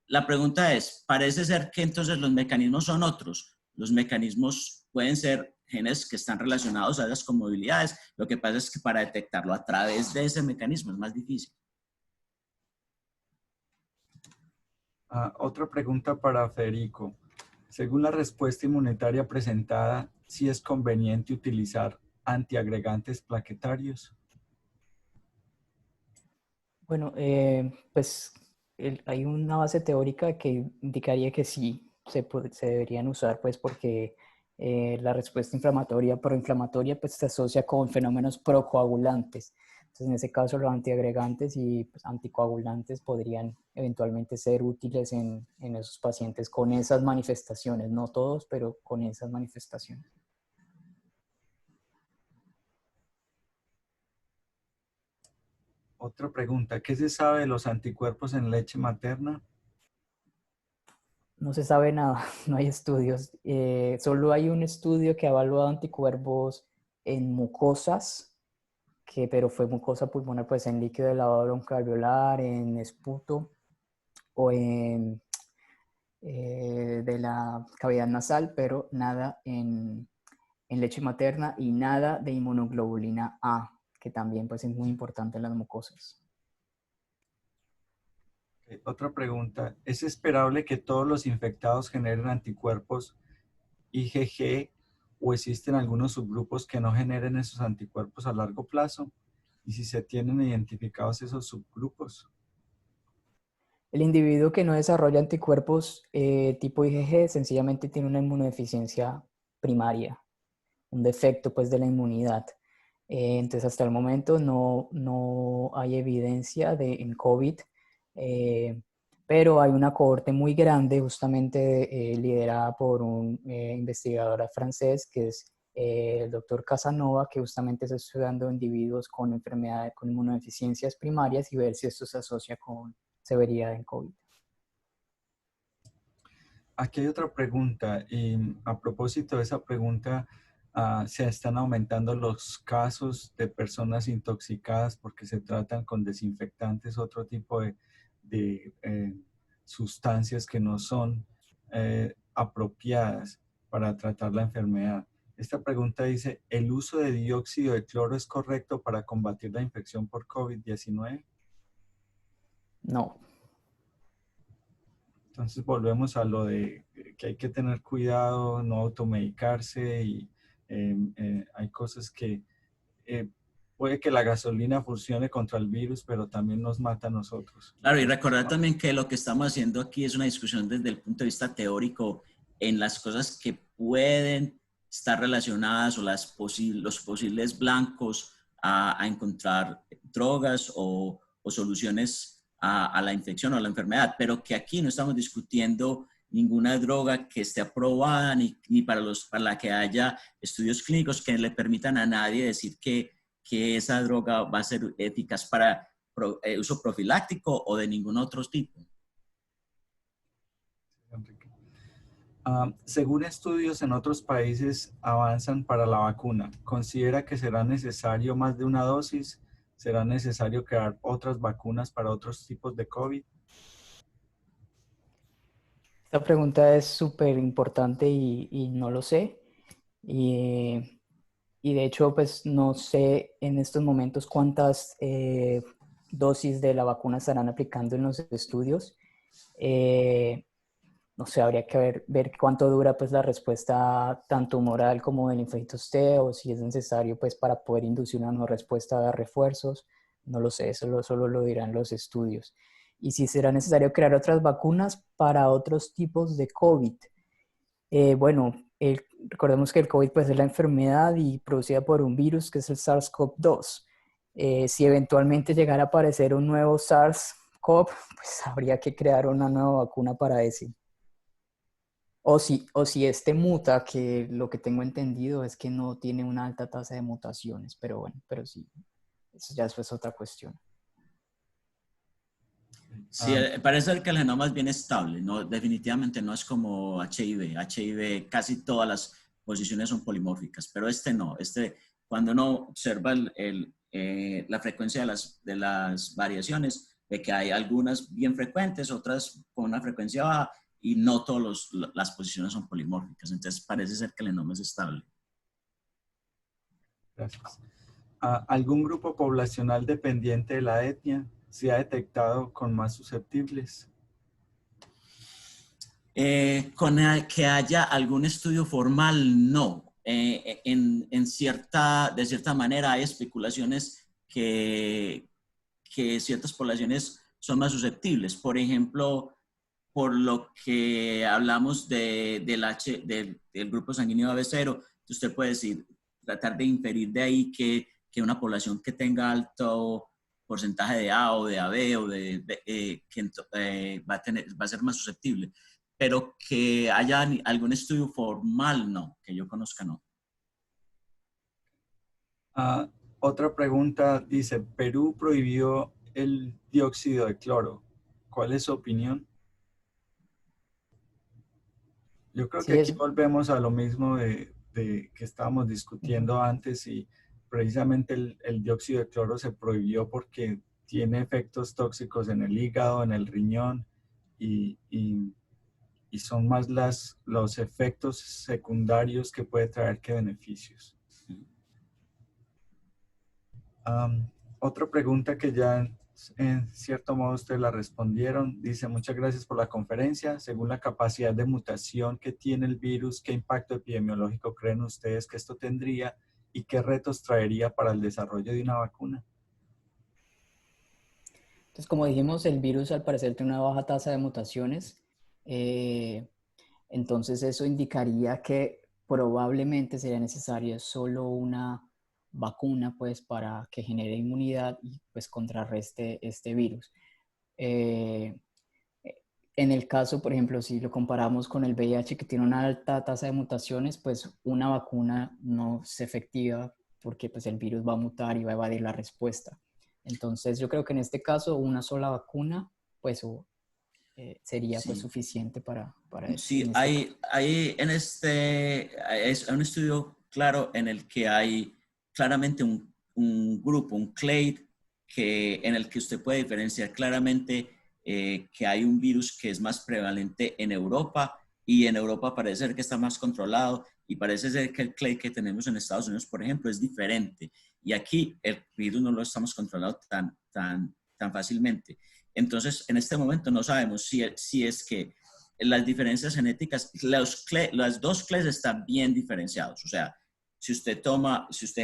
La pregunta es, parece ser que entonces los mecanismos son otros. Los mecanismos pueden ser genes que están relacionados a esas comorbilidades. Lo que pasa es que para detectarlo a través de ese mecanismo es más difícil. Otra pregunta para Federico. Según la respuesta inmunitaria presentada, ¿sí es conveniente utilizar antiagregantes plaquetarios? Bueno, pues hay una base teórica que indicaría que sí se deberían usar, pues porque la respuesta inflamatoria, proinflamatoria, pues se asocia con fenómenos procoagulantes. Entonces, en ese caso, los antiagregantes y pues, anticoagulantes podrían eventualmente ser útiles en esos pacientes con esas manifestaciones, no todos, pero con esas manifestaciones. Otra pregunta, ¿qué se sabe de los anticuerpos en leche materna? No se sabe nada, no hay estudios. Solo hay un estudio que ha evaluado anticuerpos en mucosas, pero fue mucosa pulmonar, pues en líquido de lavado broncoalveolar, en esputo o en de la cavidad nasal, pero nada en leche materna y nada de inmunoglobulina A, que también pues, es muy importante en las mucosas. Otra pregunta, ¿es esperable que todos los infectados generen anticuerpos IgG o existen algunos subgrupos que no generen esos anticuerpos a largo plazo? Y si se tienen identificados esos subgrupos. El individuo que no desarrolla anticuerpos tipo IgG sencillamente tiene una inmunodeficiencia primaria, un defecto pues de la inmunidad. Entonces hasta el momento no hay evidencia en COVID, pero hay una cohorte muy grande justamente liderada por un investigador francés que es el doctor Casanova, que justamente está estudiando individuos con enfermedades, con inmunodeficiencias primarias y ver si esto se asocia con severidad en COVID. Aquí hay otra pregunta y a propósito de esa pregunta, se están aumentando los casos de personas intoxicadas porque se tratan con desinfectantes, otro tipo de sustancias que no son apropiadas para tratar la enfermedad. Esta pregunta dice, ¿el uso de dióxido de cloro es correcto para combatir la infección por COVID-19? No. Entonces volvemos a lo de que hay que tener cuidado, no automedicarse y hay cosas que puede que la gasolina funcione contra el virus, pero también nos mata a nosotros. Claro, y recordar también que lo que estamos haciendo aquí es una discusión desde el punto de vista teórico en las cosas que pueden estar relacionadas o los posibles blancos a encontrar drogas o soluciones a la infección o a la enfermedad, pero que aquí no estamos discutiendo ninguna droga que esté aprobada ni para la que haya estudios clínicos que le permitan a nadie decir que esa droga va a ser eficaz para uso profiláctico o de ningún otro tipo. Según estudios en otros países avanzan para la vacuna, ¿considera que será necesario más de una dosis? ¿Será necesario crear otras vacunas para otros tipos de COVID? Esta pregunta es súper importante y no lo sé. Y de hecho, pues no sé en estos momentos cuántas dosis de la vacuna estarán aplicando en los estudios. No sé, habría que ver cuánto dura pues la respuesta tanto humoral como del infectos T, o si es necesario pues para poder inducir una no respuesta de refuerzos. No lo sé, eso solo lo dirán los estudios. Y si será necesario crear otras vacunas para otros tipos de COVID. Bueno, recordemos que el COVID pues, es la enfermedad y producida por un virus que es el SARS-CoV-2. Si eventualmente llegara a aparecer un nuevo SARS-CoV, pues habría que crear una nueva vacuna para ese. O si este muta, que lo que tengo entendido es que no tiene una alta tasa de mutaciones, pero bueno, pero sí, eso ya es otra cuestión. Sí, parece que el genoma es bien estable, ¿no? Definitivamente no es como HIV. HIV, casi todas las posiciones son polimórficas, pero este no. Cuando uno observa la frecuencia de las variaciones, ve que hay algunas bien frecuentes, otras con una frecuencia baja, y no todas las posiciones son polimórficas. Entonces parece ser que el genoma es estable. Gracias. ¿Algún grupo poblacional dependiente de la etnia se ha detectado con más susceptibles? Que haya algún estudio formal, no. De cierta manera hay especulaciones que ciertas poblaciones son más susceptibles. Por ejemplo, por lo que hablamos del grupo sanguíneo AB0, usted puede decir, tratar de inferir de ahí que una población que tenga alto porcentaje de A o de AB o va a ser más susceptible. Pero que haya algún estudio formal, no, que yo conozca, no. Otra pregunta dice, Perú prohibió el dióxido de cloro. ¿Cuál es su opinión? Yo creo que Sí, aquí volvemos a lo mismo de que estábamos discutiendo antes, y precisamente el dióxido de cloro se prohibió porque tiene efectos tóxicos en el hígado, en el riñón, y son más los efectos secundarios que puede traer que beneficios. Otra pregunta que ya en cierto modo ustedes la respondieron, dice: muchas gracias por la conferencia. Según la capacidad de mutación que tiene el virus, ¿qué impacto epidemiológico creen ustedes que esto tendría y qué retos traería para el desarrollo de una vacuna? Entonces, como dijimos, el virus al parecer tiene una baja tasa de mutaciones. Entonces eso indicaría que probablemente sería necesaria solo una vacuna pues para que genere inmunidad y pues contrarreste este virus. En el caso, por ejemplo, si lo comparamos con el VIH, que tiene una alta tasa de mutaciones, pues una vacuna no es efectiva porque pues el virus va a mutar y va a evadir la respuesta. Entonces yo creo que en este caso una sola vacuna pues sería pues suficiente para eso. Sí, hay es un estudio claro en el que hay claramente un grupo, un clade, en el que usted puede diferenciar claramente que hay un virus que es más prevalente en Europa, y en Europa parece ser que está más controlado, y parece ser que el clade que tenemos en Estados Unidos, por ejemplo, es diferente. Y aquí el virus no lo estamos controlando tan fácilmente. Entonces, en este momento no sabemos si es que las diferencias genéticas, las dos clades están bien diferenciados. O sea, si usted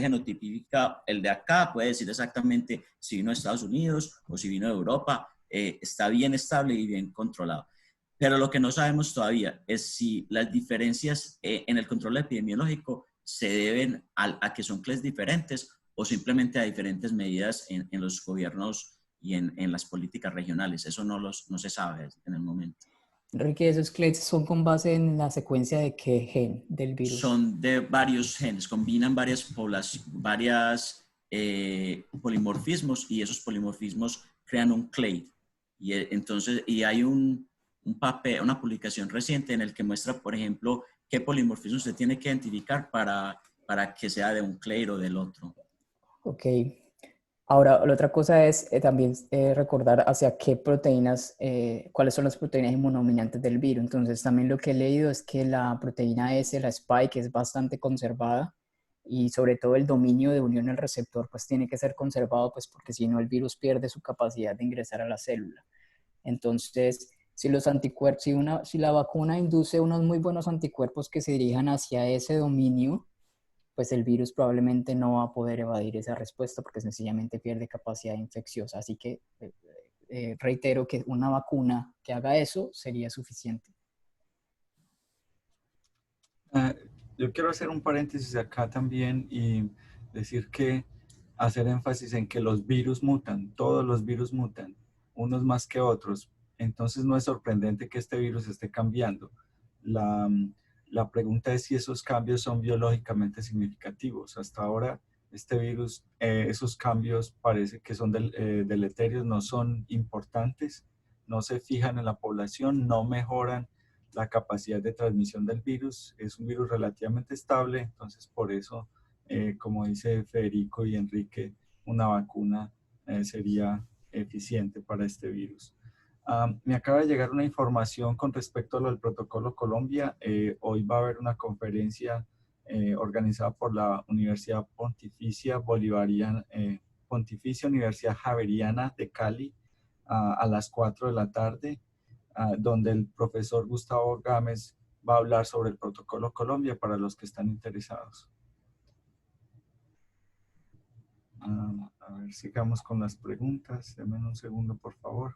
genotipifica el de acá, puede decir exactamente si vino de Estados Unidos o si vino de Europa. Está bien estable y bien controlado. Pero lo que no sabemos todavía es si las diferencias en el control epidemiológico se deben a que son clades diferentes o simplemente a diferentes medidas en los gobiernos y en las políticas regionales. Eso no se sabe en el momento. Enrique, ¿esos clades son con base en la secuencia de qué gen del virus? Son de varios genes, combinan varias polimorfismos y esos polimorfismos crean un clade. Y hay una publicación reciente en el que muestra, por ejemplo, qué polimorfismo se tiene que identificar para que sea de un clade o del otro. Ok. Ahora, la otra cosa es también recordar hacia qué proteínas, cuáles son las proteínas inmunodominantes del virus. Entonces, también lo que he leído es que la proteína S, la spike, es bastante conservada y sobre todo el dominio de unión al receptor, pues tiene que ser conservado, pues porque si no el virus pierde su capacidad de ingresar a la célula. Entonces, si los anticuerpos, si la vacuna induce unos muy buenos anticuerpos que se dirijan hacia ese dominio, pues el virus probablemente no va a poder evadir esa respuesta porque sencillamente pierde capacidad infecciosa. Así que reitero que una vacuna que haga eso sería suficiente. Yo quiero hacer un paréntesis acá también y decir que hacer énfasis en que los virus mutan, todos los virus mutan, unos más que otros. Entonces no es sorprendente que este virus esté cambiando. La pregunta es si esos cambios son biológicamente significativos. Hasta ahora, este virus, esos cambios parece que son deleterios, no son importantes, no se fijan en la población, no mejoran la capacidad de transmisión del virus. Es un virus relativamente estable, entonces por eso, como dice Federico y Enrique, una vacuna sería eficiente para este virus. Me acaba de llegar una información con respecto a lo del Protocolo Colombia. Hoy va a haber una conferencia organizada por la Universidad Pontificia Bolivariana, Pontificia Universidad Javeriana de Cali a las 4 de la tarde, donde el profesor Gustavo Gámez va a hablar sobre el Protocolo Colombia para los que están interesados. A ver, sigamos con las preguntas. Denme un segundo, por favor.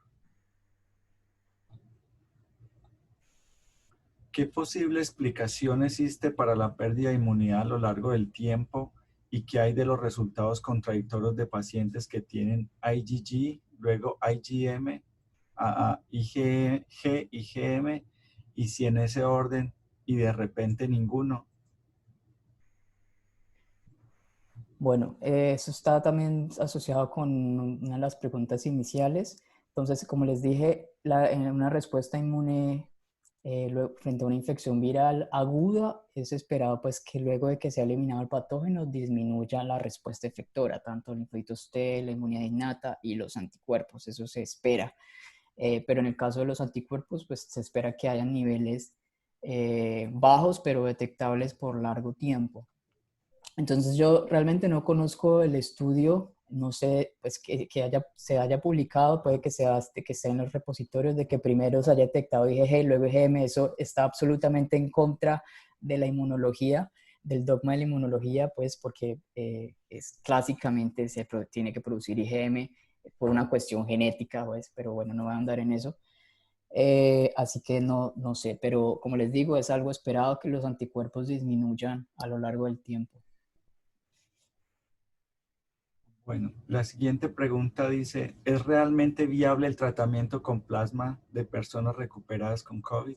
¿Qué posible explicación existe para la pérdida de inmunidad a lo largo del tiempo y qué hay de los resultados contradictorios de pacientes que tienen IgG, luego IgM, IgG, IgM, y si en ese orden y de repente ninguno? Bueno, eso está también asociado con una de las preguntas iniciales. Entonces, como les dije, en una respuesta inmune frente a una infección viral aguda, es esperado pues que luego de que se ha eliminado el patógeno disminuya la respuesta efectora, tanto el linfocitos T, la inmunidad innata y los anticuerpos, eso se espera. Pero en el caso de los anticuerpos, pues se espera que hayan niveles bajos pero detectables por largo tiempo. Entonces yo realmente no conozco el estudio, no sé, pues se haya publicado, puede que que esté en los repositorios de que primero se haya detectado IgG y luego IgM. Eso está absolutamente en contra de la inmunología, del dogma de la inmunología, pues porque clásicamente tiene que producir IgM por una cuestión genética, pues, pero bueno, no voy a andar en eso. Así que no sé, pero como les digo, es algo esperado que los anticuerpos disminuyan a lo largo del tiempo. Bueno, la siguiente pregunta dice, ¿es realmente viable el tratamiento con plasma de personas recuperadas con COVID?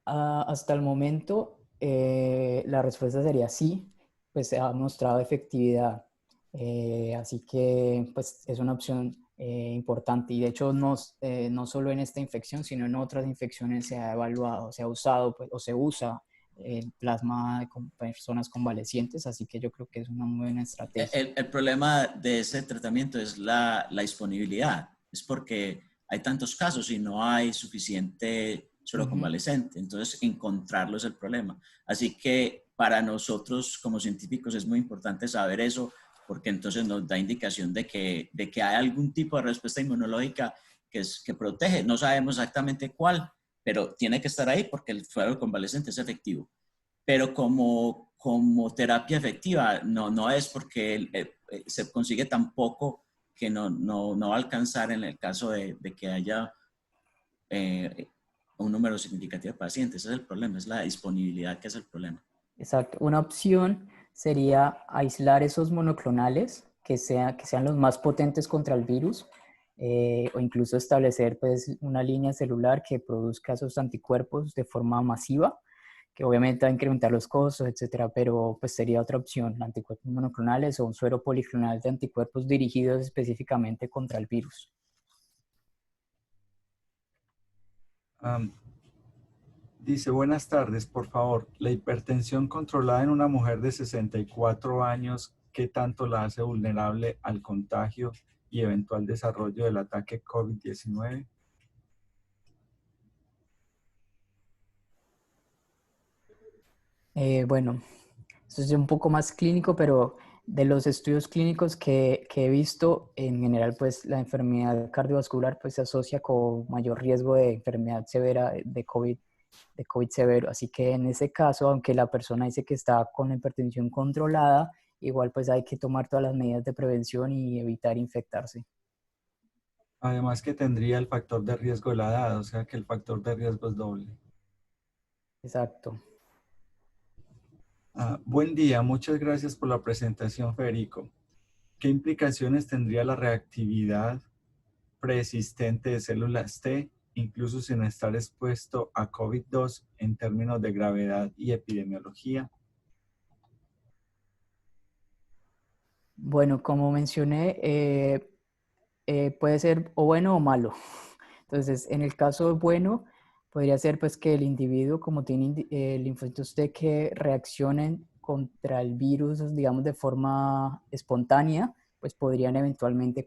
Hasta el momento, la respuesta sería sí, pues se ha mostrado efectividad. Así que pues es una opción importante y de hecho no solo en esta infección, sino en otras infecciones se ha evaluado, se ha usado pues, o se usa el plasma con personas convalecientes, así que yo creo que es una muy buena estrategia. El problema de ese tratamiento es la disponibilidad. Es porque hay tantos casos y no hay suficiente solo convalescente. Entonces, encontrarlo es el problema. Así que para nosotros como científicos es muy importante saber eso, porque entonces nos da indicación de que hay algún tipo de respuesta inmunológica que protege. No sabemos exactamente cuál, pero tiene que estar ahí porque el suero convalescente es efectivo. Pero como terapia efectiva no es porque se consigue tan poco que no va a alcanzar en el caso de que haya un número significativo de pacientes. Ese es el problema, es la disponibilidad que es el problema. Exacto. Una opción sería aislar esos monoclonales que sean los más potentes contra el virus, o incluso establecer pues una línea celular que produzca esos anticuerpos de forma masiva, que obviamente va a incrementar los costos, etcétera, pero pues sería otra opción, anticuerpos monoclonales o un suero policlonal de anticuerpos dirigidos específicamente contra el virus. Dice, buenas tardes, por favor, la hipertensión controlada en una mujer de 64 años, ¿qué tanto la hace vulnerable al contagio y eventual desarrollo del ataque COVID-19? Bueno, eso es un poco más clínico, pero de los estudios clínicos que he visto, en general, pues la enfermedad cardiovascular pues, se asocia con mayor riesgo de enfermedad severa de COVID severo. Así que en ese caso, aunque la persona dice que está con la hipertensión controlada, igual pues hay que tomar todas las medidas de prevención y evitar infectarse. Además que tendría el factor de riesgo de la edad, o sea que el factor de riesgo es doble. Exacto. Buen día, muchas gracias por la presentación, Federico. ¿Qué implicaciones tendría la reactividad preexistente de células T, incluso sin estar expuesto a COVID-2 en términos de gravedad y epidemiología? Bueno, como mencioné, puede ser o bueno o malo. Entonces, en el caso bueno, podría ser pues que el individuo, como tiene linfocitos T que reaccionen contra el virus, digamos, de forma espontánea, pues podrían eventualmente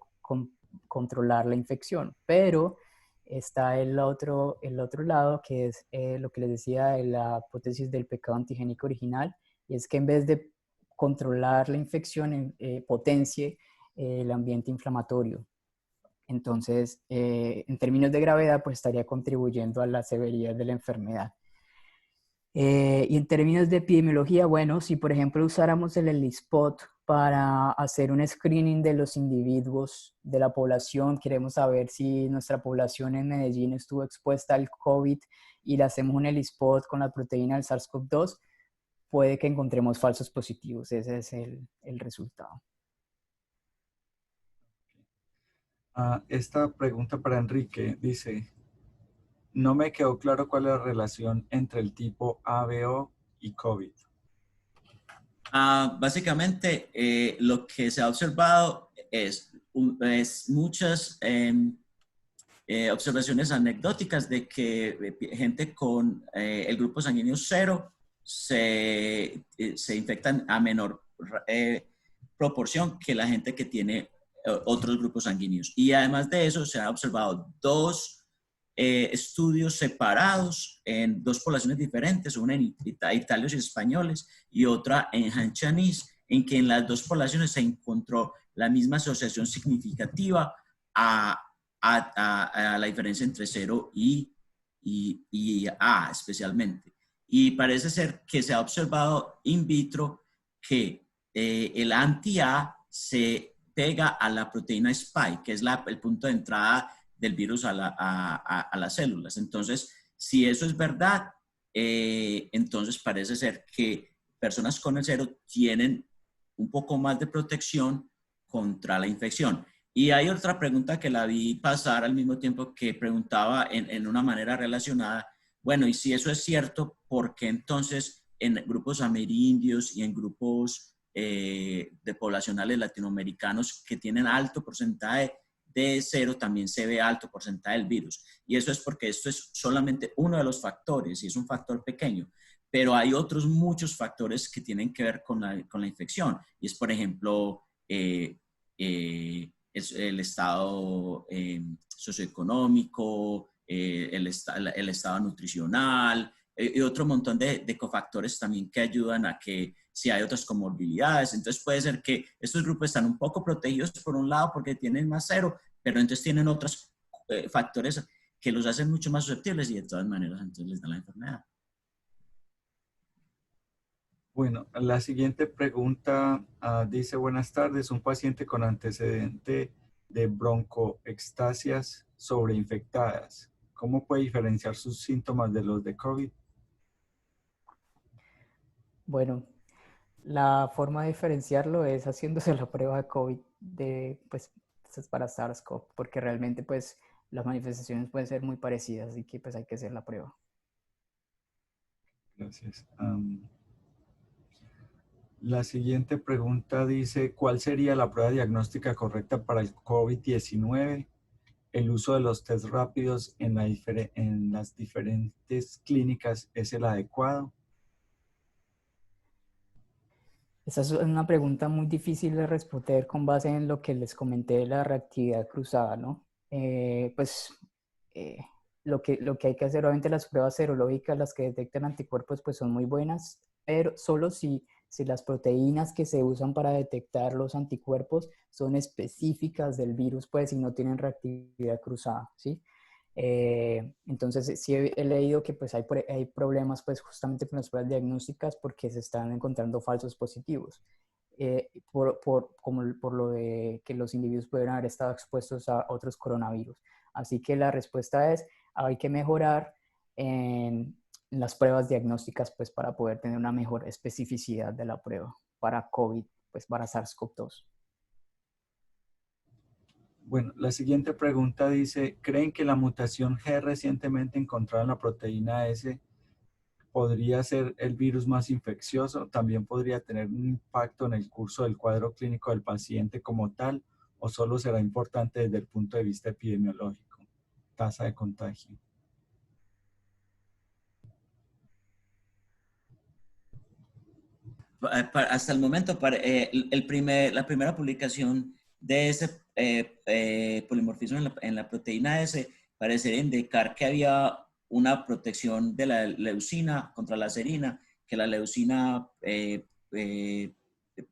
controlar la infección. Pero está el otro lado, que es lo que les decía de la hipótesis del pecado antigénico original, y es que en vez de controlar la infección, potencie el ambiente inflamatorio. Entonces, en términos de gravedad, pues estaría contribuyendo a la severidad de la enfermedad. Y en términos de epidemiología, bueno, si por ejemplo usáramos el ELISpot para hacer un screening de los individuos de la población, queremos saber si nuestra población en Medellín estuvo expuesta al COVID y le hacemos un ELISpot con la proteína del SARS-CoV-2, puede que encontremos falsos positivos. Ese es el resultado. Esta pregunta para Enrique dice, no me quedó claro cuál es la relación entre el tipo ABO y COVID. Básicamente, lo que se ha observado es muchas observaciones anecdóticas de que gente con el grupo sanguíneo cero se infectan a menor proporción que la gente que tiene otros grupos sanguíneos. Y además de eso, se han observado dos estudios separados en dos poblaciones diferentes, una en italios y españoles y otra en hanchanís, en que en las dos poblaciones se encontró la misma asociación significativa a la diferencia entre 0 y A especialmente. Y parece ser que se ha observado in vitro que el anti-A se pega a la proteína spike, que es el punto de entrada del virus a las células. Entonces, si eso es verdad, entonces parece ser que personas con el cero tienen un poco más de protección contra la infección. Y hay otra pregunta que la vi pasar al mismo tiempo que preguntaba en una manera relacionada, bueno, y si eso es cierto, ¿por qué entonces en grupos amerindios y en grupos de poblacionales latinoamericanos que tienen alto porcentaje de cero también se ve alto porcentaje del virus? Y eso es porque esto es solamente uno de los factores y es un factor pequeño, pero hay otros muchos factores que tienen que ver con la infección. Y es, por ejemplo, es el estado socioeconómico, el estado nutricional y otro montón de cofactores también que ayudan a que si hay otras comorbilidades. Entonces puede ser que estos grupos están un poco protegidos por un lado porque tienen más cero, pero entonces tienen otros factores que los hacen mucho más susceptibles y de todas maneras entonces les da la enfermedad. Bueno, la siguiente pregunta dice, buenas tardes, un paciente con antecedente de broncoextasias sobreinfectadas. ¿Cómo puede diferenciar sus síntomas de los de COVID? Bueno, la forma de diferenciarlo es haciéndose la prueba de COVID. pues, para SARS-CoV, porque realmente pues las manifestaciones pueden ser muy parecidas, así que pues hay que hacer la prueba. Gracias. La siguiente pregunta dice, ¿cuál sería la prueba diagnóstica correcta para el COVID-19? ¿El uso de los test rápidos en las diferentes clínicas es el adecuado? Esa es una pregunta muy difícil de responder con base en lo que les comenté de la reactividad cruzada, ¿no? Pues eh, lo que hay que hacer, obviamente las pruebas serológicas, las que detectan anticuerpos, pues son muy buenas, pero solo si las proteínas que se usan para detectar los anticuerpos son específicas del virus, pues, y no tienen reactividad cruzada, ¿sí? Entonces sí he leído que pues hay problemas pues justamente con las pruebas diagnósticas porque se están encontrando falsos positivos, por lo de que los individuos pueden haber estado expuestos a otros coronavirus. Así que la respuesta es, hay que mejorar en las pruebas diagnósticas pues para poder tener una mejor especificidad de la prueba para COVID, pues para SARS-CoV-2. Bueno, la siguiente pregunta dice, ¿creen que la mutación G recientemente encontrada en la proteína S podría ser el virus más infeccioso? ¿También podría tener un impacto en el curso del cuadro clínico del paciente como tal? ¿O solo será importante desde el punto de vista epidemiológico? Tasa de contagio. Hasta el momento, la primera publicación de ese polimorfismo en la proteína S parecería indicar que había una protección de la leucina contra la serina, que la leucina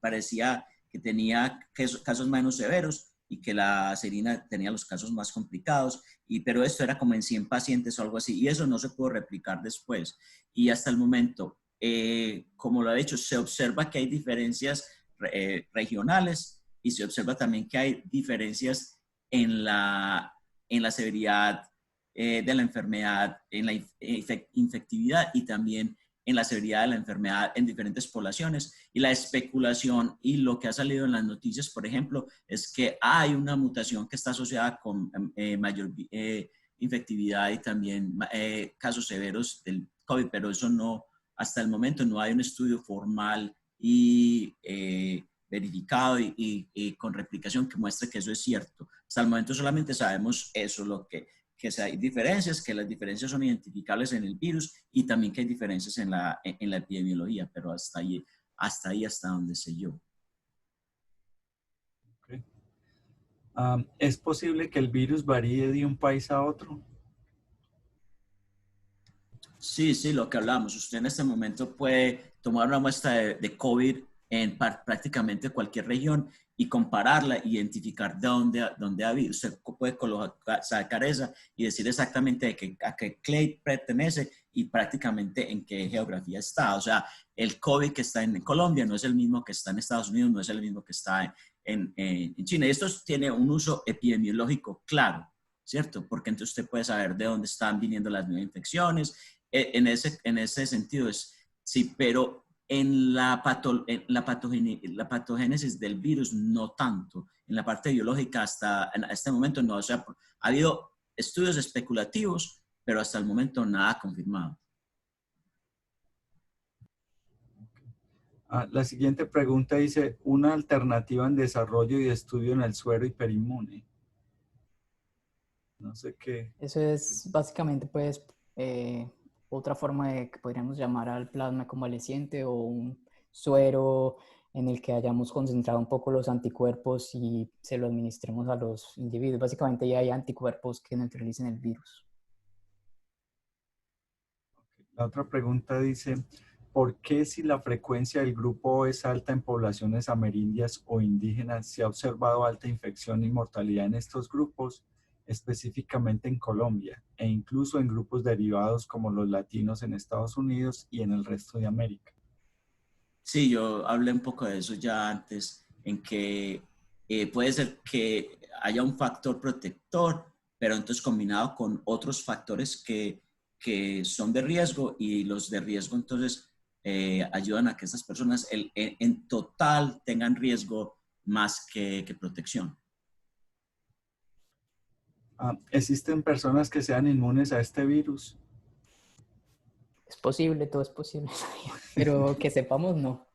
parecía que tenía casos menos severos y que la serina tenía los casos más complicados, pero esto era como en 100 pacientes o algo así, y eso no se pudo replicar después. Y hasta el momento, como lo ha dicho, se observa que hay diferencias regionales y se observa también que hay diferencias en la severidad de la enfermedad, en la infectividad y también en la severidad de la enfermedad en diferentes poblaciones. Y la especulación y lo que ha salido en las noticias, por ejemplo, es que hay una mutación que está asociada con mayor infectividad y también casos severos del COVID, pero eso no, hasta el momento no hay un estudio formal y verificado y con replicación que muestre que eso es cierto. Hasta el momento solamente sabemos eso, que hay diferencias, que las diferencias son identificables en el virus y también que hay diferencias en la epidemiología, pero hasta donde sé yo. Okay. ¿Es posible que el virus varíe de un país a otro? Sí, sí, lo que hablamos. Usted en este momento puede tomar una muestra de COVID en prácticamente cualquier región y compararla, identificar dónde ha habido. Usted puede sacar esa y decir exactamente a qué clade pertenece y prácticamente en qué geografía está. O sea, el COVID que está en Colombia no es el mismo que está en Estados Unidos, no es el mismo que está en China. Y esto tiene un uso epidemiológico claro, ¿cierto? Porque entonces usted puede saber de dónde están viniendo las nuevas infecciones. En ese sentido es, sí, pero en la patogénesis del virus no tanto. En la parte biológica hasta en este momento no. O sea, ha habido estudios especulativos, pero hasta el momento nada confirmado. La siguiente pregunta dice, ¿una alternativa en desarrollo y estudio en el suero hiperinmune? No sé qué. Eso es básicamente pues otra forma de que podríamos llamar al plasma convaleciente o un suero en el que hayamos concentrado un poco los anticuerpos y se lo administremos a los individuos. Básicamente ya hay anticuerpos que neutralicen el virus. La otra pregunta dice, ¿por qué si la frecuencia del grupo O es alta en poblaciones amerindias o indígenas, se ha observado alta infección y mortalidad en estos grupos, específicamente en Colombia, e incluso en grupos derivados como los latinos en Estados Unidos y en el resto de América? Sí, yo hablé un poco de eso ya antes, en que puede ser que haya un factor protector, pero entonces combinado con otros factores que son de riesgo y los de riesgo entonces ayudan a que estas personas en total tengan riesgo más que protección. ¿Existen personas que sean inmunes a este virus? Es posible, todo es posible, pero que sepamos, no.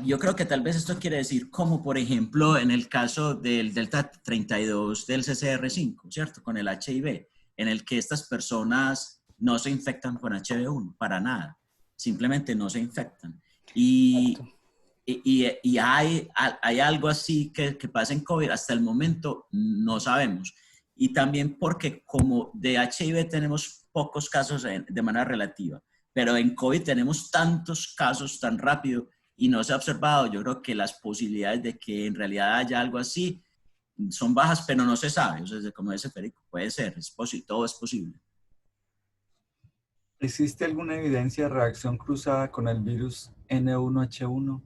Yo creo que tal vez esto quiere decir como, por ejemplo, en el caso del Delta 32 del CCR5, ¿cierto? Con el HIV, en el que estas personas no se infectan con HIV1 para nada, simplemente no se infectan. Exacto. Y hay algo así que pasa en COVID, hasta el momento no sabemos. Y también porque como de HIV tenemos pocos casos de manera relativa, pero en COVID tenemos tantos casos tan rápido y no se ha observado, yo creo que las posibilidades de que en realidad haya algo así son bajas, pero no se sabe. O sea, como dice Federico, puede ser, todo es posible. ¿Existe alguna evidencia de reacción cruzada con el virus N1H1?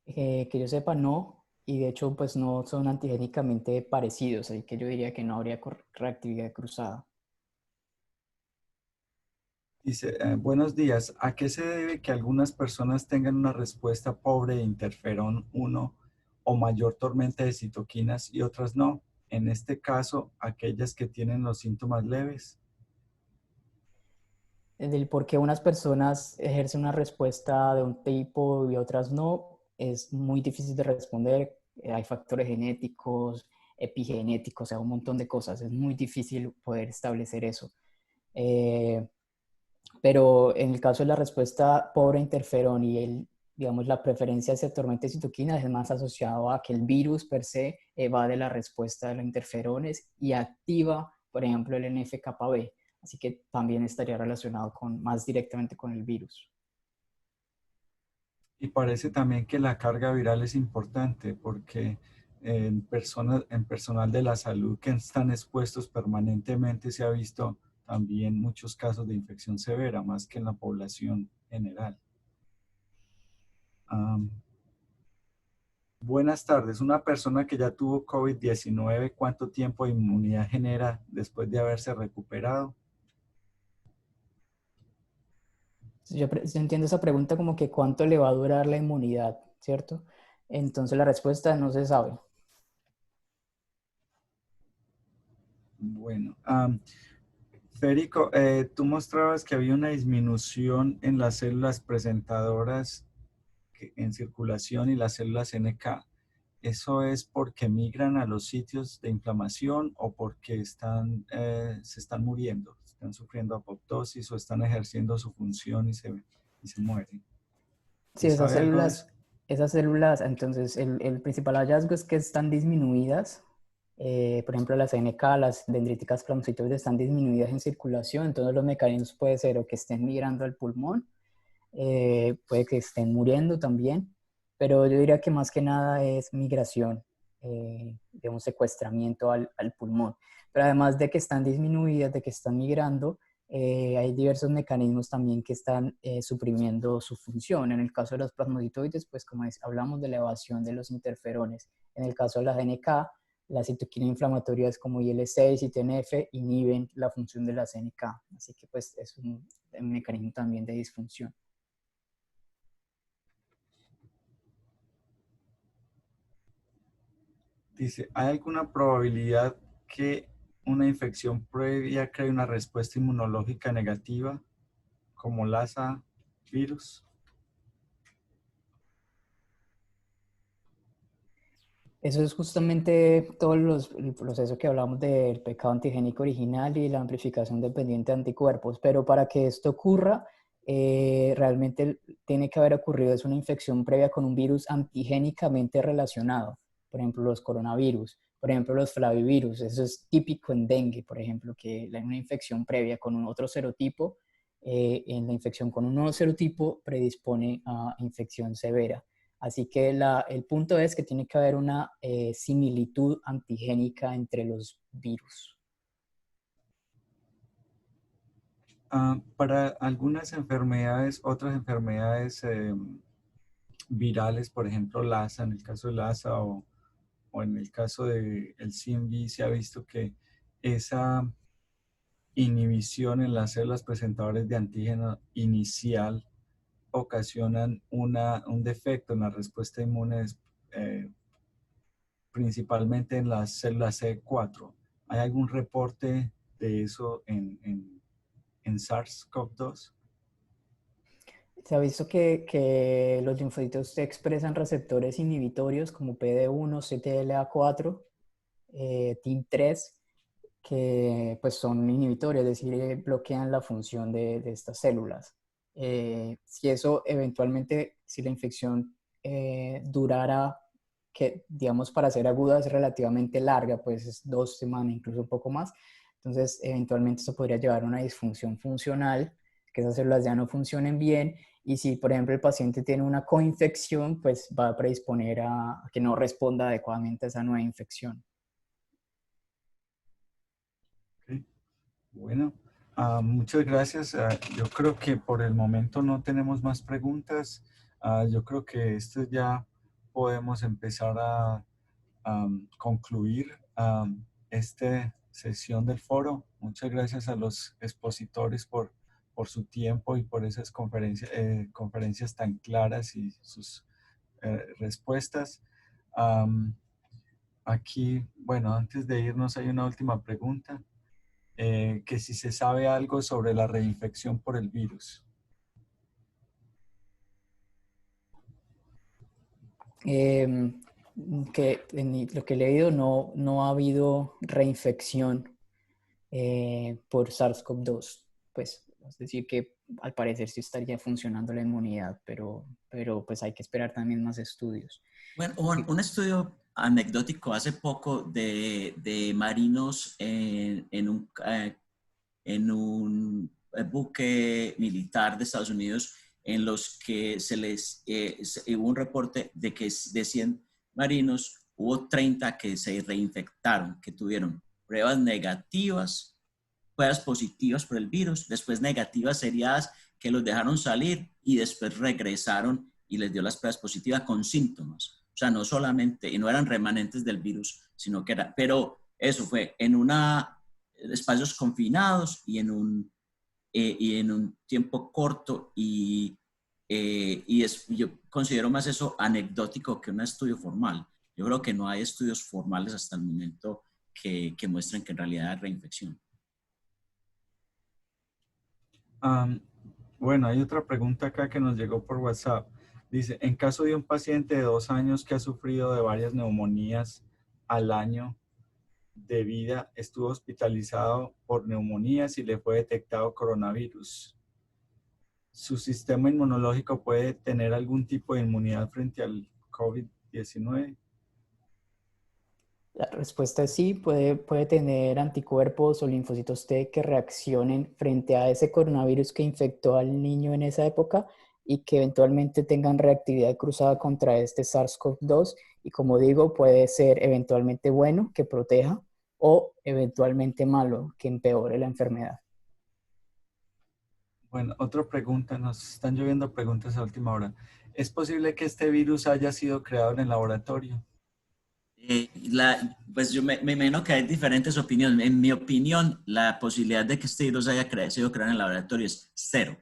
Que yo sepa, no. Y de hecho, pues no son antigénicamente parecidos, así que yo diría que no habría reactividad cruzada. Dice, buenos días. ¿A qué se debe que algunas personas tengan una respuesta pobre de interferón 1 o mayor tormenta de citoquinas y otras no? En este caso, aquellas que tienen los síntomas leves. Del por qué unas personas ejercen una respuesta de un tipo y otras no, es muy difícil de responder. Hay factores genéticos, epigenéticos, o sea, un montón de cosas. Es muy difícil poder establecer eso. Eh, pero en el caso de la respuesta pobre a interferón y digamos, la preferencia hacia tormenta de citoquinas es más asociado a que el virus per se evade la respuesta de los interferones y activa, por ejemplo, el NF-κB. Así que también estaría relacionado más directamente con el virus. Y parece también que la carga viral es importante porque en personal de la salud que están expuestos permanentemente se ha visto también muchos casos de infección severa, más que en la población general. Buenas tardes. Una persona que ya tuvo COVID-19, ¿cuánto tiempo de inmunidad genera después de haberse recuperado? Yo entiendo esa pregunta como que cuánto le va a durar la inmunidad, ¿cierto? Entonces la respuesta no se sabe. Bueno, Federico, tú mostrabas que había una disminución en las células presentadoras en circulación y las células NK. ¿Eso es porque migran a los sitios de inflamación o porque se están muriendo, están sufriendo apoptosis o están ejerciendo su función y se mueren? Sí, ¿Se sabe algo de eso? esas células, entonces el principal hallazgo es que están disminuidas. Por ejemplo, las NK, las dendríticas plasmocitoides están disminuidas en circulación, entonces los mecanismos puede ser o que estén migrando al pulmón, puede que estén muriendo también, pero yo diría que más que nada es migración, de un secuestramiento al pulmón. Pero además de que están disminuidas, de que están migrando, hay diversos mecanismos también que están suprimiendo su función. En el caso de los plasmocitoides, pues como hablamos de la evasión de los interferones. En el caso de las NK, las citoquinas inflamatorias como IL-6 y TNF inhiben la función de las NK. Así que pues es un mecanismo también de disfunción. Dice, ¿hay alguna probabilidad que una infección previa cree una respuesta inmunológica negativa como Lassa virus? Eso es justamente todo el proceso que hablamos del pecado antigénico original y la amplificación dependiente de anticuerpos. Pero para que esto ocurra, realmente tiene que haber ocurrido es una infección previa con un virus antigénicamente relacionado. Por ejemplo, los coronavirus, por ejemplo, los flavivirus. Eso es típico en dengue, por ejemplo, que una infección previa con un otro serotipo, en la infección con un nuevo serotipo predispone a infección severa. Así que el punto es que tiene que haber una similitud antigénica entre los virus. Para algunas enfermedades, otras enfermedades virales, por ejemplo, Lassa, en el caso de Lassa o en el caso del CMV, se ha visto que esa inhibición en las células presentadoras de antígeno inicial ocasionan un defecto en la respuesta inmune, principalmente en las células CD4. ¿Hay algún reporte de eso en SARS-CoV-2? Se ha visto que los linfocitos T expresan receptores inhibitorios como PD1, CTLA4, TIM3, que pues son inhibitorios, es decir, bloquean la función de estas células. Si eso eventualmente, si la infección durara, que digamos para ser aguda es relativamente larga, pues es 2 semanas, incluso un poco más, entonces eventualmente eso podría llevar a una disfunción funcional, que esas células ya no funcionen bien, y si por ejemplo el paciente tiene una coinfección, pues va a predisponer a que no responda adecuadamente a esa nueva infección. Okay. Bueno, muchas gracias. Yo creo que por el momento no tenemos más preguntas. Yo creo que esto ya podemos empezar a concluir esta sesión del foro. Muchas gracias a los expositores por su tiempo y por esas conferencias tan claras y sus respuestas. Aquí, bueno, antes de irnos hay una última pregunta. Que si se sabe algo sobre la reinfección por el virus. Que en lo que he leído no ha habido reinfección por SARS-CoV-2. Pues es decir que al parecer sí estaría funcionando la inmunidad, pero pues hay que esperar también más estudios. Bueno, un estudio anecdótico hace poco de marinos en un buque militar de Estados Unidos en los que hubo un reporte de que de 100 marinos hubo 30 que se reinfectaron, que tuvieron pruebas negativas, pruebas positivas por el virus, después negativas seriadas que los dejaron salir y después regresaron y les dio las pruebas positivas con síntomas. O sea, no solamente, y no eran remanentes del virus, sino que era, pero eso fue en espacios confinados y en un tiempo corto yo considero más eso anecdótico que un estudio formal. Yo creo que no hay estudios formales hasta el momento que muestren que en realidad hay reinfección. Bueno, hay otra pregunta acá que nos llegó por WhatsApp. Dice, en caso de un paciente de 2 años que ha sufrido de varias neumonías al año de vida, estuvo hospitalizado por neumonías y le fue detectado coronavirus, ¿su sistema inmunológico puede tener algún tipo de inmunidad frente al COVID-19? La respuesta es sí, puede tener anticuerpos o linfocitos T que reaccionen frente a ese coronavirus que infectó al niño en esa época y que eventualmente tengan reactividad cruzada contra este SARS-CoV-2 y como digo, puede ser eventualmente bueno, que proteja, o eventualmente malo, que empeore la enfermedad. Bueno, otra pregunta, nos están lloviendo preguntas a última hora. ¿Es posible que este virus haya sido creado en el laboratorio? Pues yo me imagino que hay diferentes opiniones. En mi opinión, la posibilidad de que este virus haya sido creado en el laboratorio es cero.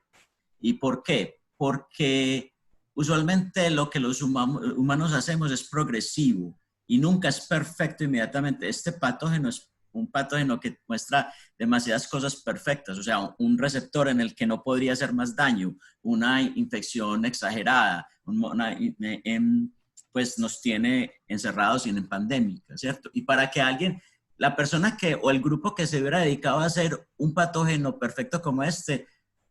¿Y por qué? Porque usualmente lo que los humanos hacemos es progresivo y nunca es perfecto inmediatamente. Este patógeno es un patógeno que muestra demasiadas cosas perfectas, o sea, un receptor en el que no podría hacer más daño, una infección exagerada, pues nos tiene encerrados y en pandemia, ¿cierto? Y para que alguien, la persona o el grupo que se hubiera dedicado a hacer un patógeno perfecto como este,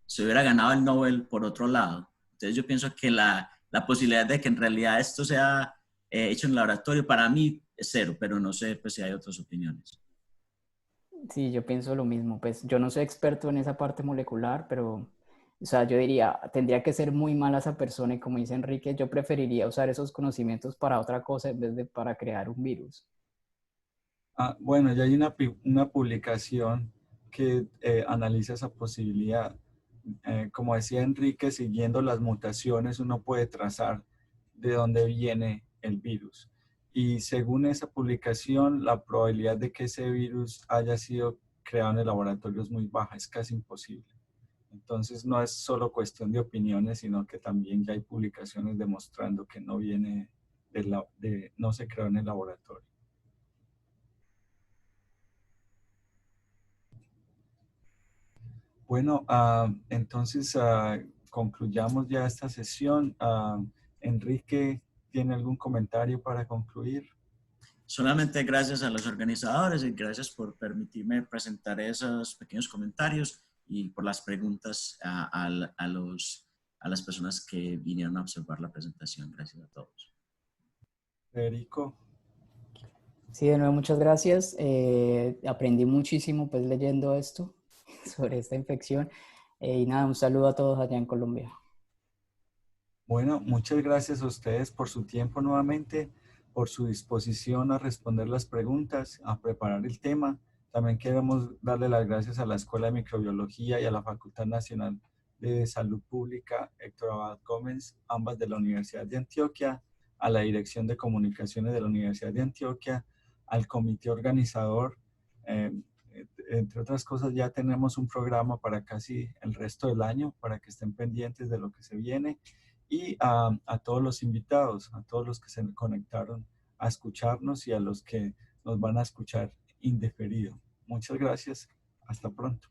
se hubiera ganado el Nobel por otro lado. Entonces yo pienso que la posibilidad de que en realidad esto sea hecho en laboratorio para mí es cero, pero no sé pues, si hay otras opiniones. Sí, yo pienso lo mismo. Pues yo no soy experto en esa parte molecular, pero, o sea, yo diría, tendría que ser muy mala esa persona y como dice Enrique, yo preferiría usar esos conocimientos para otra cosa en vez de para crear un virus. Bueno, ya hay una publicación que analiza esa posibilidad. Como decía Enrique, siguiendo las mutaciones uno puede trazar de dónde viene el virus. Y según esa publicación, la probabilidad de que ese virus haya sido creado en el laboratorio es muy baja, es casi imposible. Entonces no es solo cuestión de opiniones, sino que también ya hay publicaciones demostrando que no viene no se creó en el laboratorio. Bueno, entonces concluyamos ya esta sesión. Enrique, ¿tiene algún comentario para concluir? Solamente gracias a los organizadores y gracias por permitirme presentar esos pequeños comentarios y por las preguntas a las personas que vinieron a observar la presentación. Gracias a todos. Federico. Sí, de nuevo, muchas gracias. Aprendí muchísimo pues leyendo esto sobre esta infección. Y nada, un saludo a todos allá en Colombia. Bueno, muchas gracias a ustedes por su tiempo nuevamente, por su disposición a responder las preguntas, a preparar el tema. También queremos darle las gracias a la Escuela de Microbiología y a la Facultad Nacional de Salud Pública Héctor Abad Gómez, ambas de la Universidad de Antioquia, a la Dirección de Comunicaciones de la Universidad de Antioquia, al comité organizador. Entre otras cosas, ya tenemos un programa para casi el resto del año, para que estén pendientes de lo que se viene. Y a todos los invitados, a todos los que se conectaron a escucharnos y a los que nos van a escuchar indeferido. Muchas gracias. Hasta pronto.